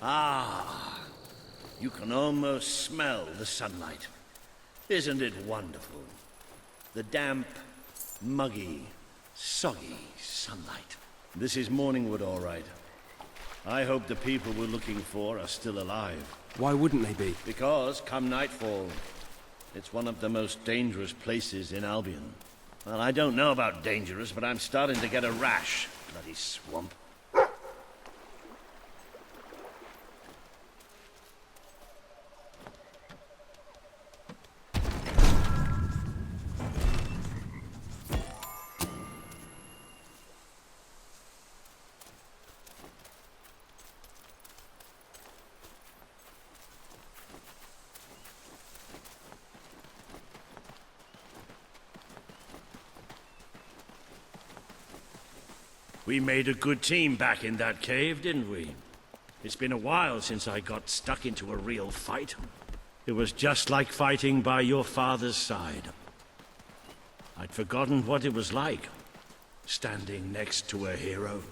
Ah, you can almost smell the sunlight. Isn't it wonderful? The damp, muggy, soggy sunlight. This is Morningwood, all right. I hope the people we're looking for are still alive. Why wouldn't they be? Because, come nightfall, it's one of the most dangerous places in Albion. Well, I don't know about dangerous, but I'm starting to get a rash. Bloody swamp. We made a good team back in that cave, didn't we? It's been a while since I got stuck into a real fight. It was just like fighting by your father's side. I'd forgotten what it was like, standing next to a hero.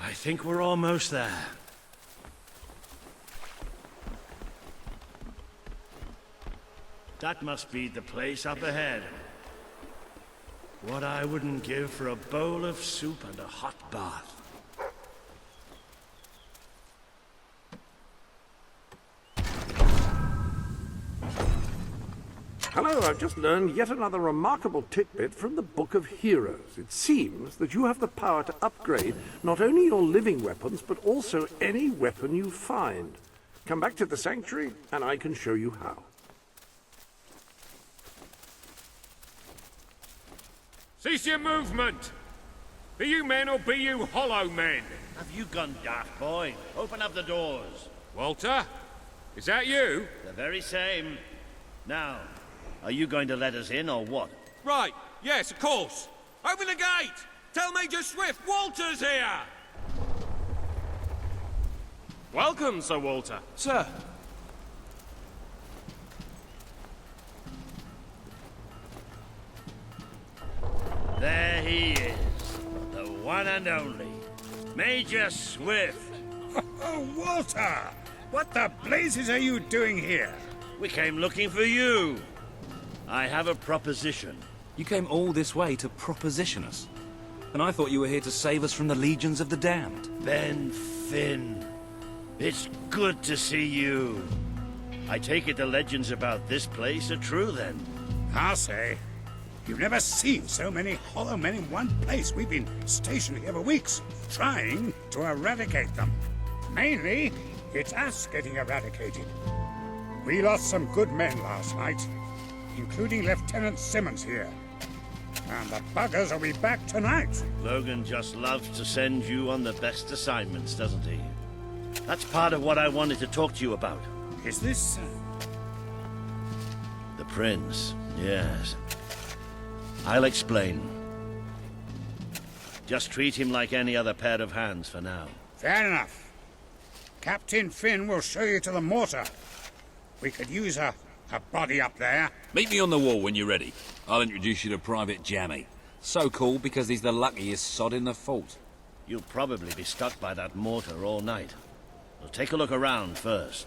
I think we're almost there. That must be the place up ahead. What I wouldn't give for a bowl of soup and a hot bath. Hello, I've just learned yet another remarkable tidbit from the Book of Heroes. It seems that you have the power to upgrade not only your living weapons, but also any weapon you find. Come back to the Sanctuary, and I can show you how. Cease your movement! Be you men or be you hollow men? Have you gone daft, boy? Open up the doors. Walter? Is that you? The very same. Now, are you going to let us in, or what? Right, yes, of course. Open the gate! Tell Major Swift Walter's here! Welcome, Sir Walter. Sir. There he is. The one and only. Major Swift. Oh, Walter! What the blazes are you doing here? We came looking for you. I have a proposition. You came all this way to proposition us. And I thought you were here to save us from the legions of the damned. Ben Finn. It's good to see you. I take it the legends about this place are true, then? I'll say. You've never seen so many hollow men in one place. We've been stationed here for weeks, trying to eradicate them. Mainly, it's us getting eradicated. We lost some good men last night, including Lieutenant Simmons here. And the buggers will be back tonight. Logan just loves to send you on the best assignments, doesn't he? That's part of what I wanted to talk to you about. Is this... The Prince, yes. I'll explain. Just treat him like any other pair of hands for now. Fair enough. Captain Finn will show you to the mortar. We could use a body up there. Meet me on the wall when you're ready. I'll introduce you to Private Jammy. So cool because he's the luckiest sod in the fort. You'll probably be stuck by that mortar all night. Well, take a look around first.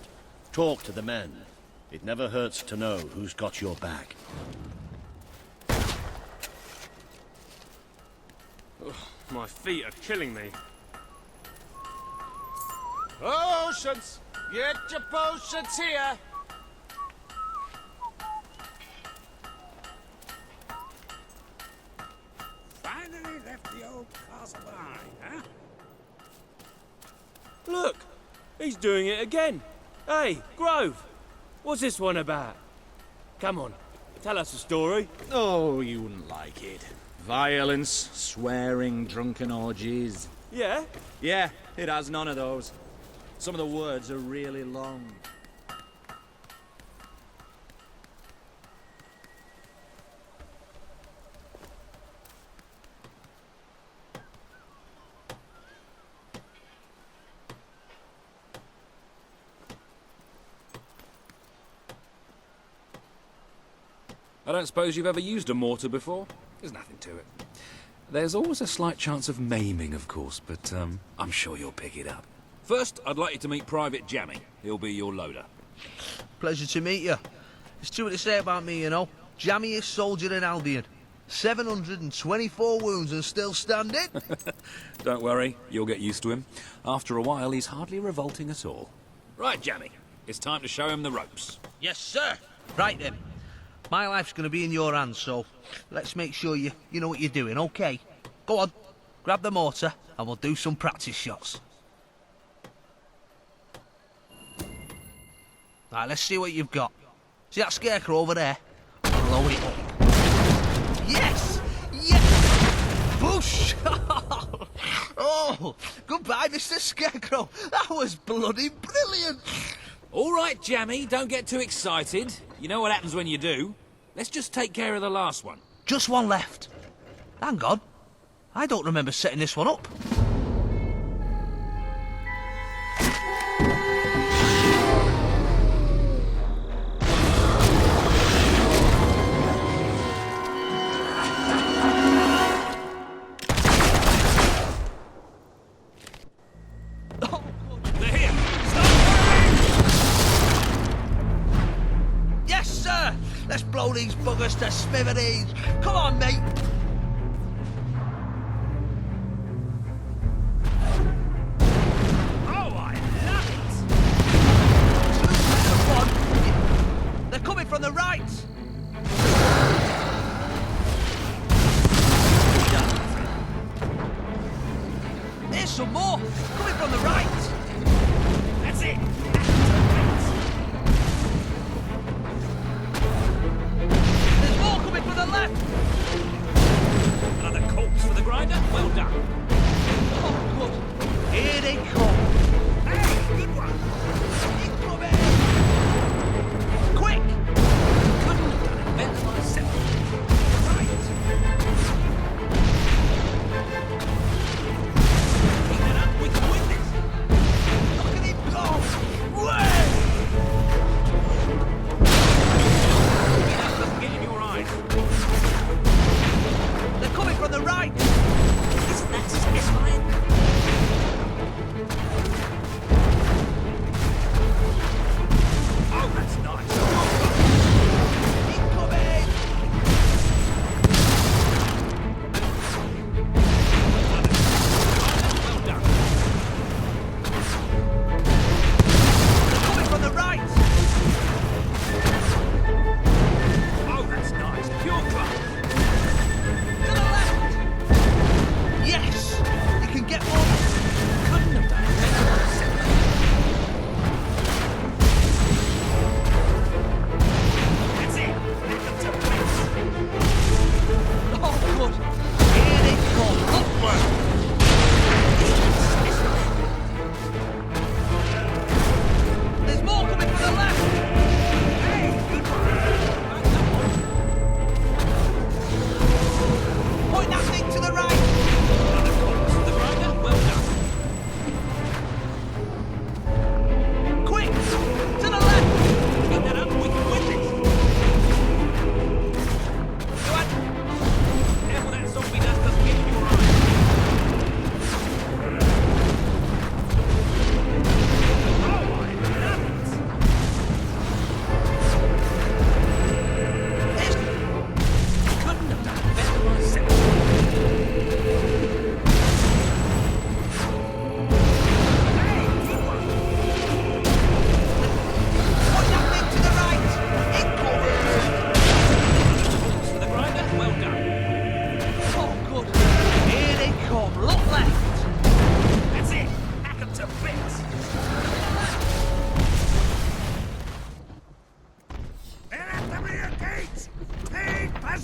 Talk to the men. It never hurts to know who's got your back. My feet are killing me. Potions! Get your potions here! Finally left the old castle behind, huh? Look! He's doing it again! Hey, Grove! What's this one about? Come on, tell us a story. Oh, you wouldn't like it. Violence, swearing, drunken orgies. Yeah? Yeah, it has none of those. Some of the words are really long. I don't suppose you've ever used a mortar before? There's nothing to it. There's always a slight chance of maiming, of course, but I'm sure you'll pick it up. First, I'd like you to meet Private Jammy. He'll be your loader. Pleasure to meet you. There's too much to say about me, you know. Jammiest soldier in Albion. 724 wounds and still standing. Don't worry, you'll get used to him. After a while, he's hardly revolting at all. Right, Jammy, it's time to show him the ropes. Yes, sir. Right then. My life's going to be in your hands, so let's make sure you know what you're doing, OK? Go on, grab the mortar and we'll do some practice shots. Right, let's see what you've got. See that scarecrow over there? Blow it up. Yes! Yes! Push! Oh, goodbye, Mr. Scarecrow. That was bloody brilliant. All right, Jammy, don't get too excited. You know what happens when you do. Let's just take care of the last one. Just one left. Hang on. I don't remember setting this one up. Let's blow these buggers to smithereens. Come on, mate. Oh, I love it. They're coming from the right. There's some more coming from the right. That's it. There's more coming from the left.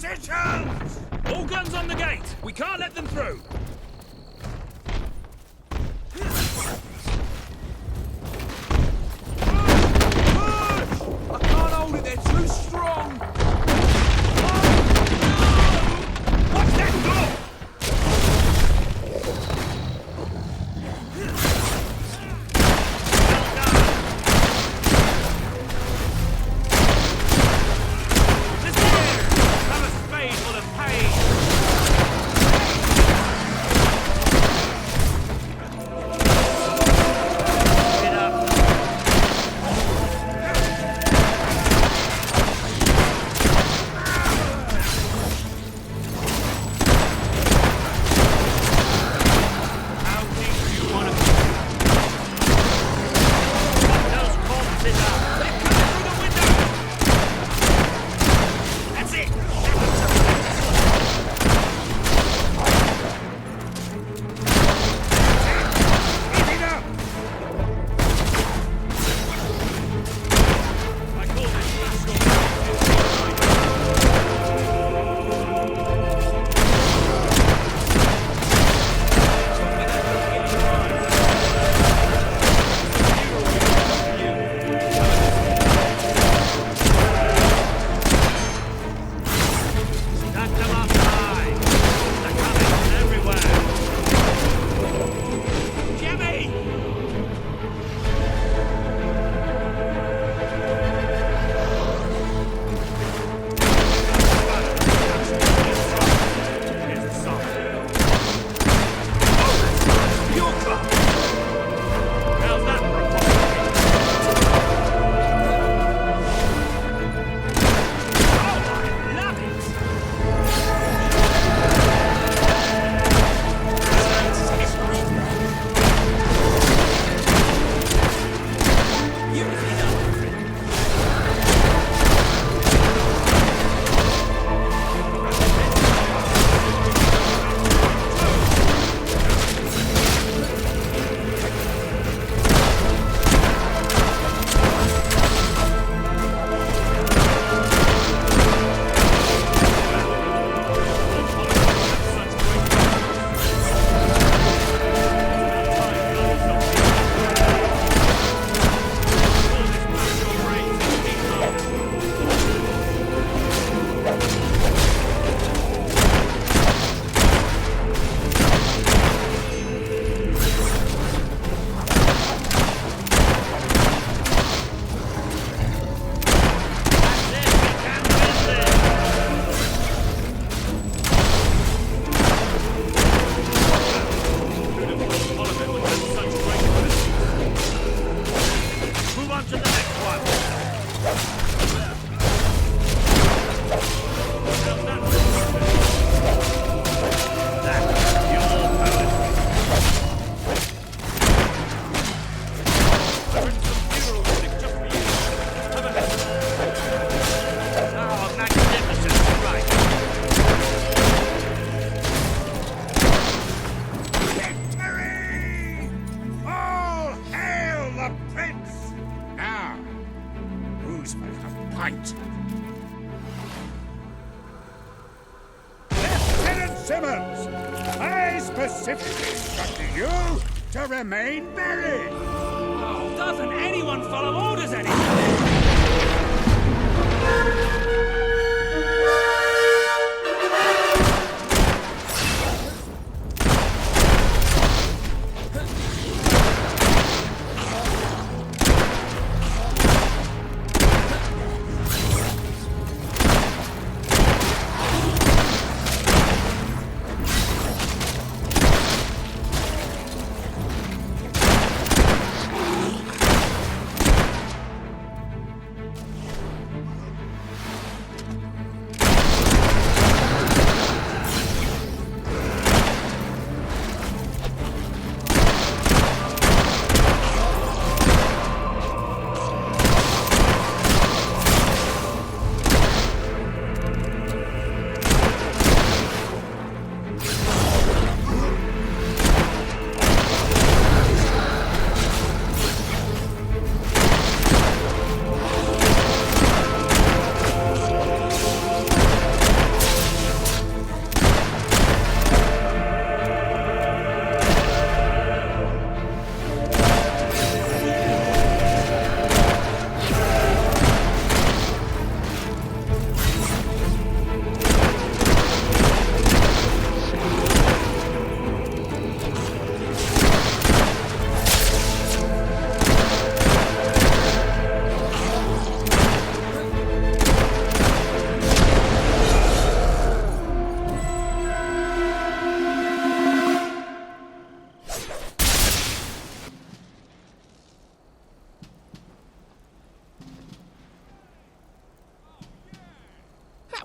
Positions! All guns on the gate! We can't let them through! I can't hold it, they're too strong! Watch that door! Simmons, I specifically instructed you to remain buried. Oh, doesn't anyone follow orders anymore?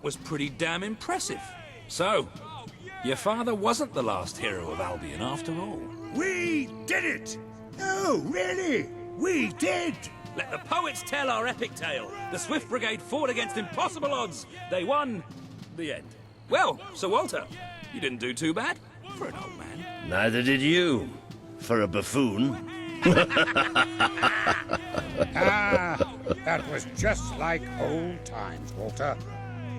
was pretty damn impressive. So, your father wasn't the last hero of Albion after all. We did it! No, really! We did! Let the poets tell our epic tale. The Swift Brigade fought against impossible odds. They won. The end. Well, Sir Walter, you didn't do too bad for an old man. Neither did you, for a buffoon. That was just like old times, Walter.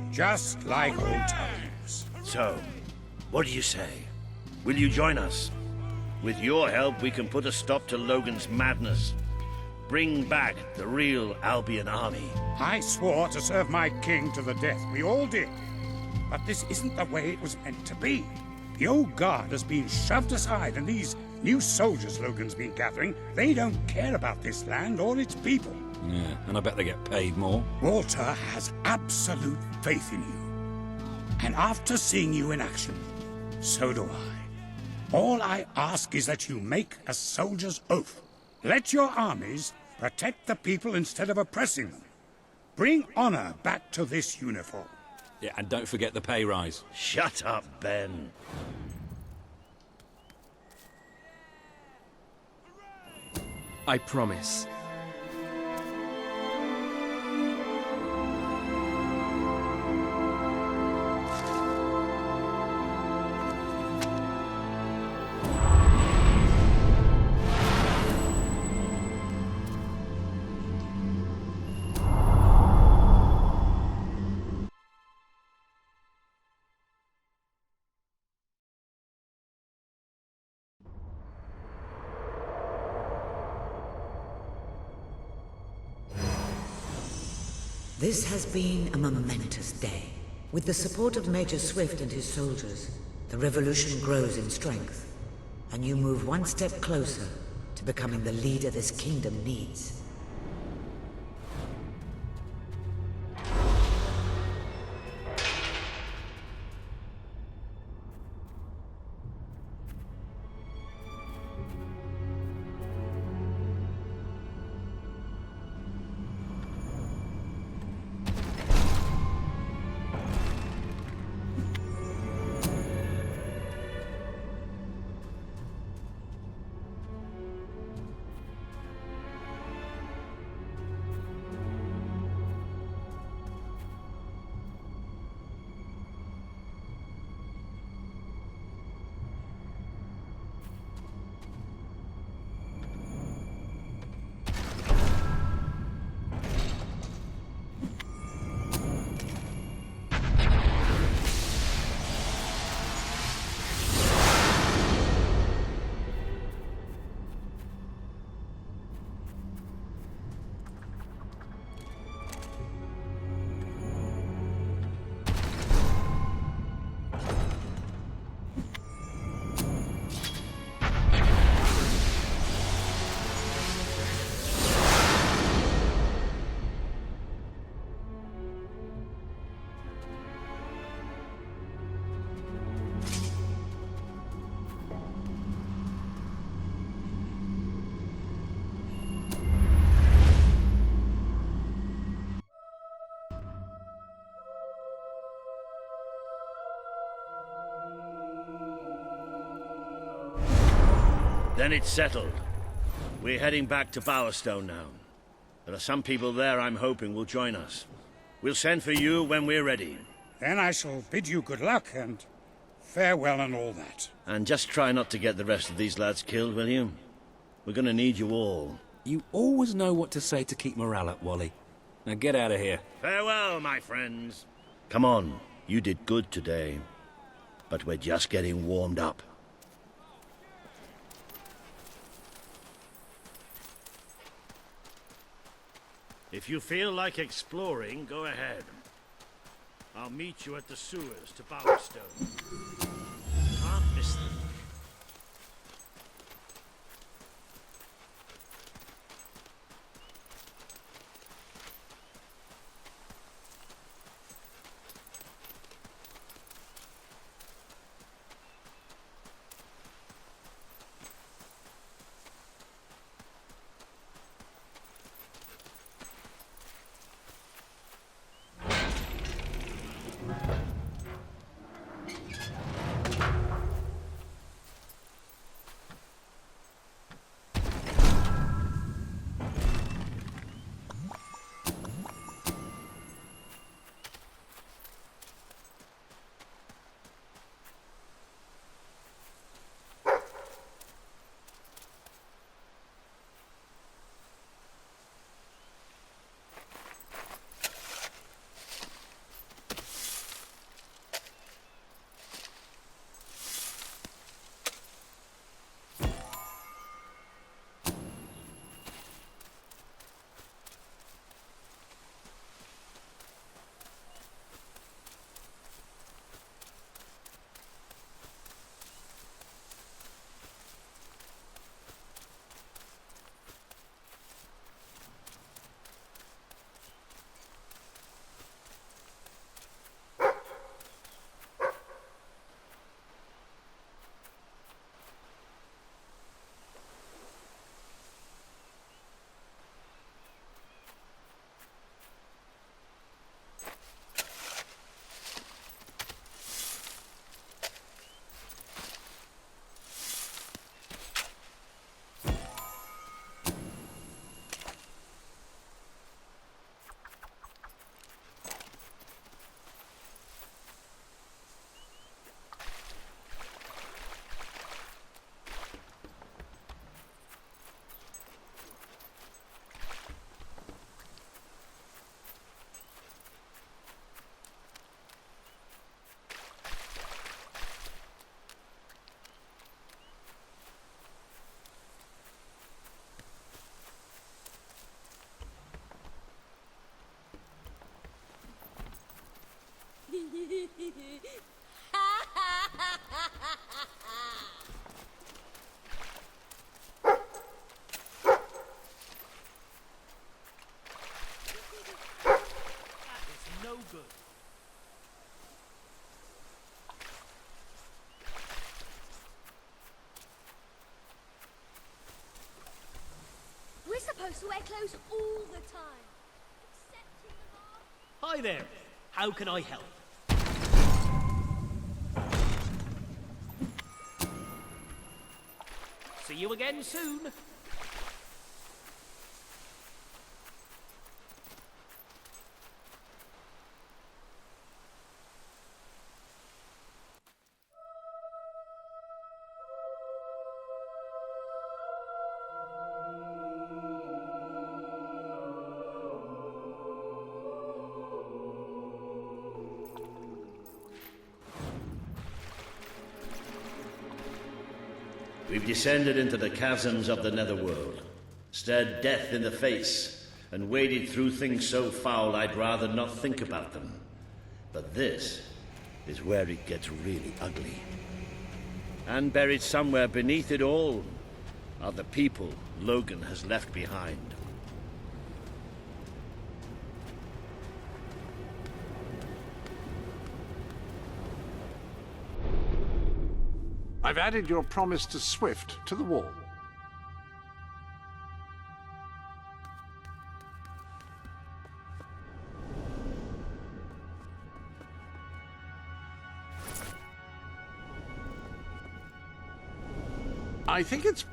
Just like old times. So, what do you say? Will you join us? With your help, we can put a stop to Logan's madness. Bring back the real Albion army. I swore to serve my king to the death. We all did. But this isn't the way it was meant to be. The old guard has been shoved aside, and these new soldiers Logan's been gathering, they don't care about this land or its people. Yeah, and I bet they get paid more. Walter has absolute faith in you. And after seeing you in action, so do I. All I ask is that you make a soldier's oath. Let your armies protect the people instead of oppressing them. Bring honor back to this uniform. Yeah, and don't forget the pay rise. Shut up, Ben. I promise. This has been a momentous day. With the support of Major Swift and his soldiers, the revolution grows in strength, and you move one step closer to becoming the leader this kingdom needs. Then it's settled. We're heading back to Bowerstone now. There are some people there I'm hoping will join us. We'll send for you when we're ready. Then I shall bid you good luck and farewell and all that. And just try not to get the rest of these lads killed, will you? We're gonna need you all. You always know what to say to keep morale up, Wally. Now get out of here. Farewell, my friends. Come on, you did good today. But we're just getting warmed up. If you feel like exploring, go ahead. I'll meet you at the sewers to Bowerstone. Can't miss them. No good. We're supposed to wear clothes all the time. Hi there. How can I help? See you again soon. We've descended into the chasms of the netherworld, stared death in the face, and waded through things so foul I'd rather not think about them. But this is where it gets really ugly. And buried somewhere beneath it all are the people Logan has left behind. I've added your promise to Swift to the wall. I think it's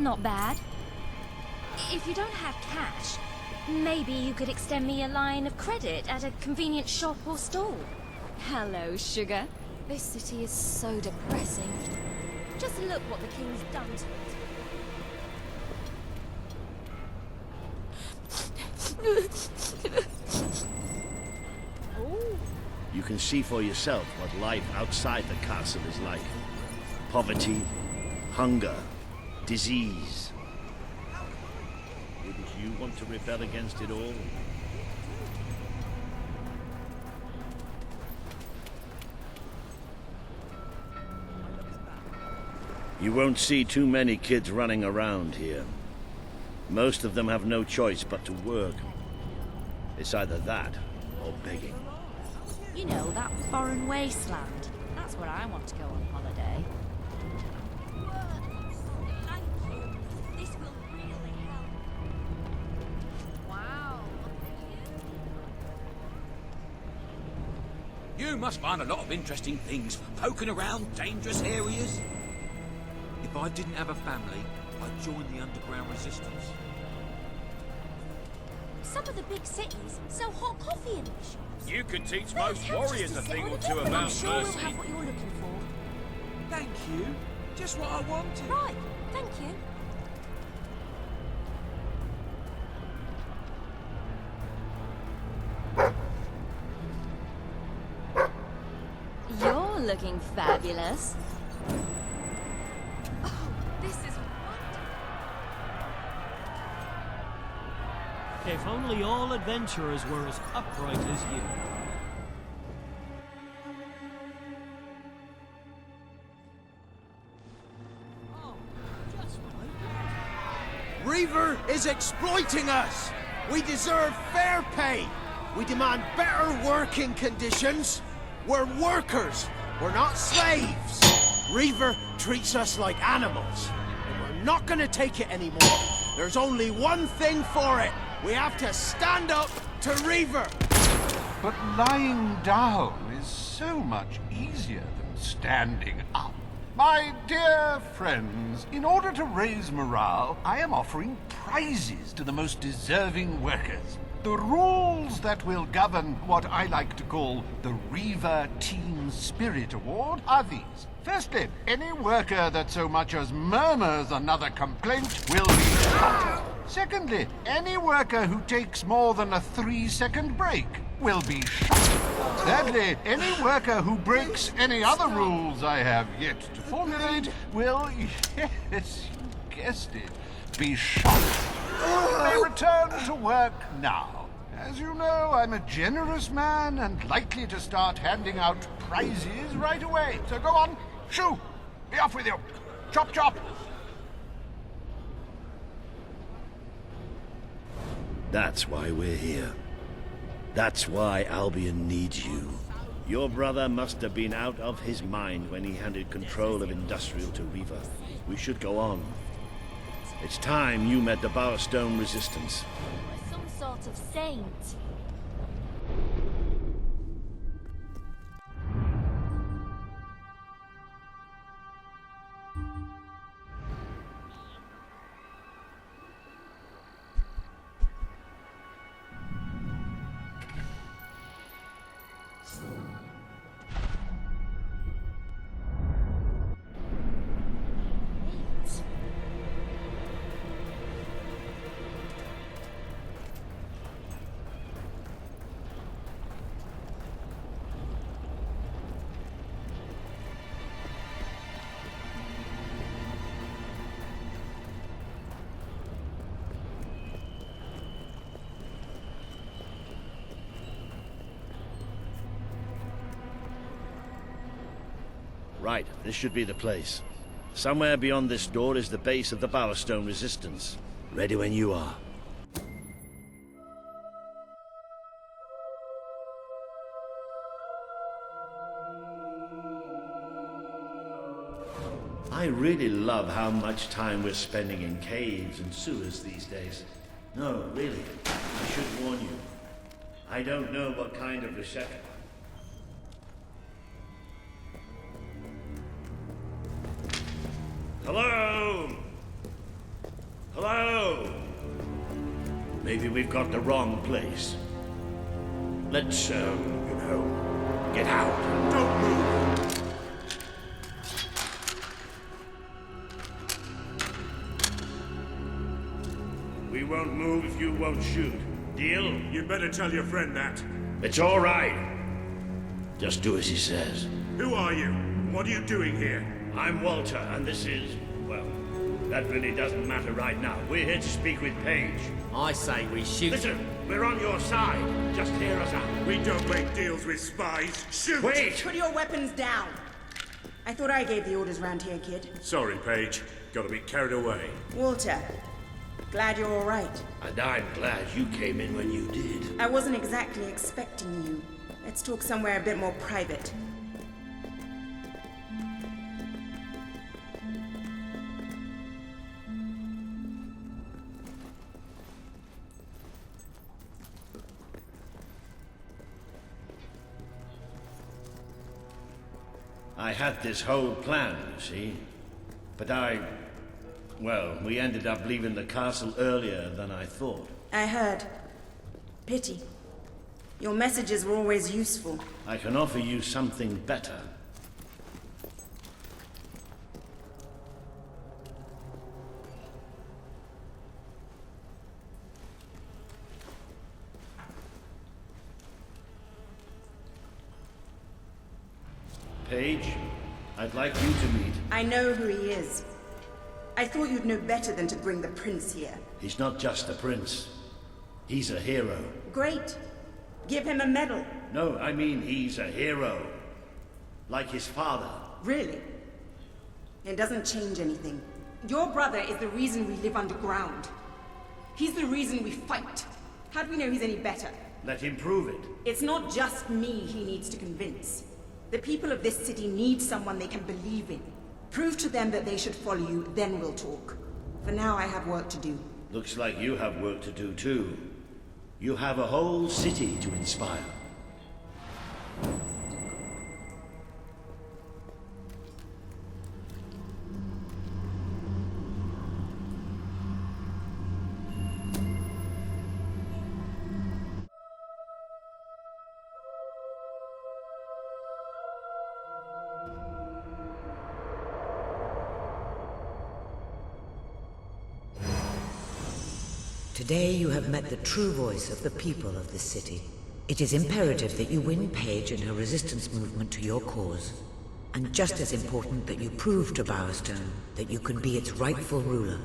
not bad. If you don't have cash, maybe you could extend me a line of credit at a convenient shop or store. Hello, sugar. This city is so depressing. Just look what the king's done to it. You can see for yourself what life outside the castle is like. Poverty, hunger, disease. Wouldn't you want to rebel against it all? You won't see too many kids running around here. Most of them have no choice but to work. It's either that or begging. You know, that foreign wasteland. That's where I want to go on holiday. Thank you. This will really help. Wow. You must find a lot of interesting things poking around dangerous areas. If I didn't have a family, I'd join the underground resistance. Some of the big cities sell hot coffee in the shops. You could teach There's most houses warriors to a sit thing on or a two bed, and I'm about sure we'll mercy. have what you're looking for. Thank you. Just what I wanted. Right, thank you. You're looking fabulous. Oh, this is If only all adventurers were as upright as you. Reaver is exploiting us! We deserve fair pay! We demand better working conditions! We're workers! We're not slaves! Reaver treats us like animals, and we're not gonna take it anymore. There's only one thing for it! We have to stand up to Reaver! But lying down is so much easier than standing up. My dear friends, in order to raise morale, I am offering prizes to the most deserving workers. The rules that will govern what I like to call the Reaver Team Spirit Award are these. Firstly, any worker that so much as murmurs another complaint will be shot. Secondly, any worker who takes more than a 3-second break will be shot. Thirdly, any worker who breaks any other rules I have yet to formulate will, yes, you guessed it, be shot. You may return to work now. As you know, I'm a generous man and likely to start handing out prizes right away. So go on, shoo! Be off with you! Chop chop! That's why we're here. That's why Albion needs you. Your brother must have been out of his mind when he handed control of Industrial to Reaver. We should go on. It's time you met the Bowerstone Resistance. Some sort of saint. Right, this should be the place. Somewhere beyond this door is the base of the Bowerstone Resistance. Ready when you are. I really love how much time we're spending in caves and sewers these days. No, really, I should warn you. I don't know what kind of reception. Hello? Maybe we've got the wrong place. Let's, get out. Don't move! We won't move if you won't shoot. Deal? You'd better tell your friend that. It's all right. Just do as he says. Who are you? What are you doing here? I'm Walter, and this is, well, that really doesn't matter right now. We're here to speak with Paige. I say we shoot. Listen, we're on your side. Just hear us out. We don't make deals with spies. Shoot! Wait! Put your weapons down. I thought I gave the orders round here, kid. Sorry, Paige. Got a bit carried away. Walter, glad you're all right. And I'm glad you came in when you did. I wasn't exactly expecting you. Let's talk somewhere a bit more private. I had this whole plan, you see. But well, we ended up leaving the castle earlier than I thought. I heard. Pity. Your messages were always useful. I can offer you something better. Paige, I'd like you to meet. I know who he is. I thought you'd know better than to bring the prince here. He's not just a prince. He's a hero. Great. Give him a medal. No, I mean he's a hero. Like his father. Really? It doesn't change anything. Your brother is the reason we live underground. He's the reason we fight. How do we know he's any better? Let him prove it. It's not just me he needs to convince. The people of this city need someone they can believe in. Prove to them that they should follow you, then we'll talk. For now, I have work to do. Looks like you have work to do too. You have a whole city to inspire. Today you have met the true voice of the people of this city. It is imperative that you win Paige and her resistance movement to your cause. And just as important that you prove to Bowerstone that you can be its rightful ruler.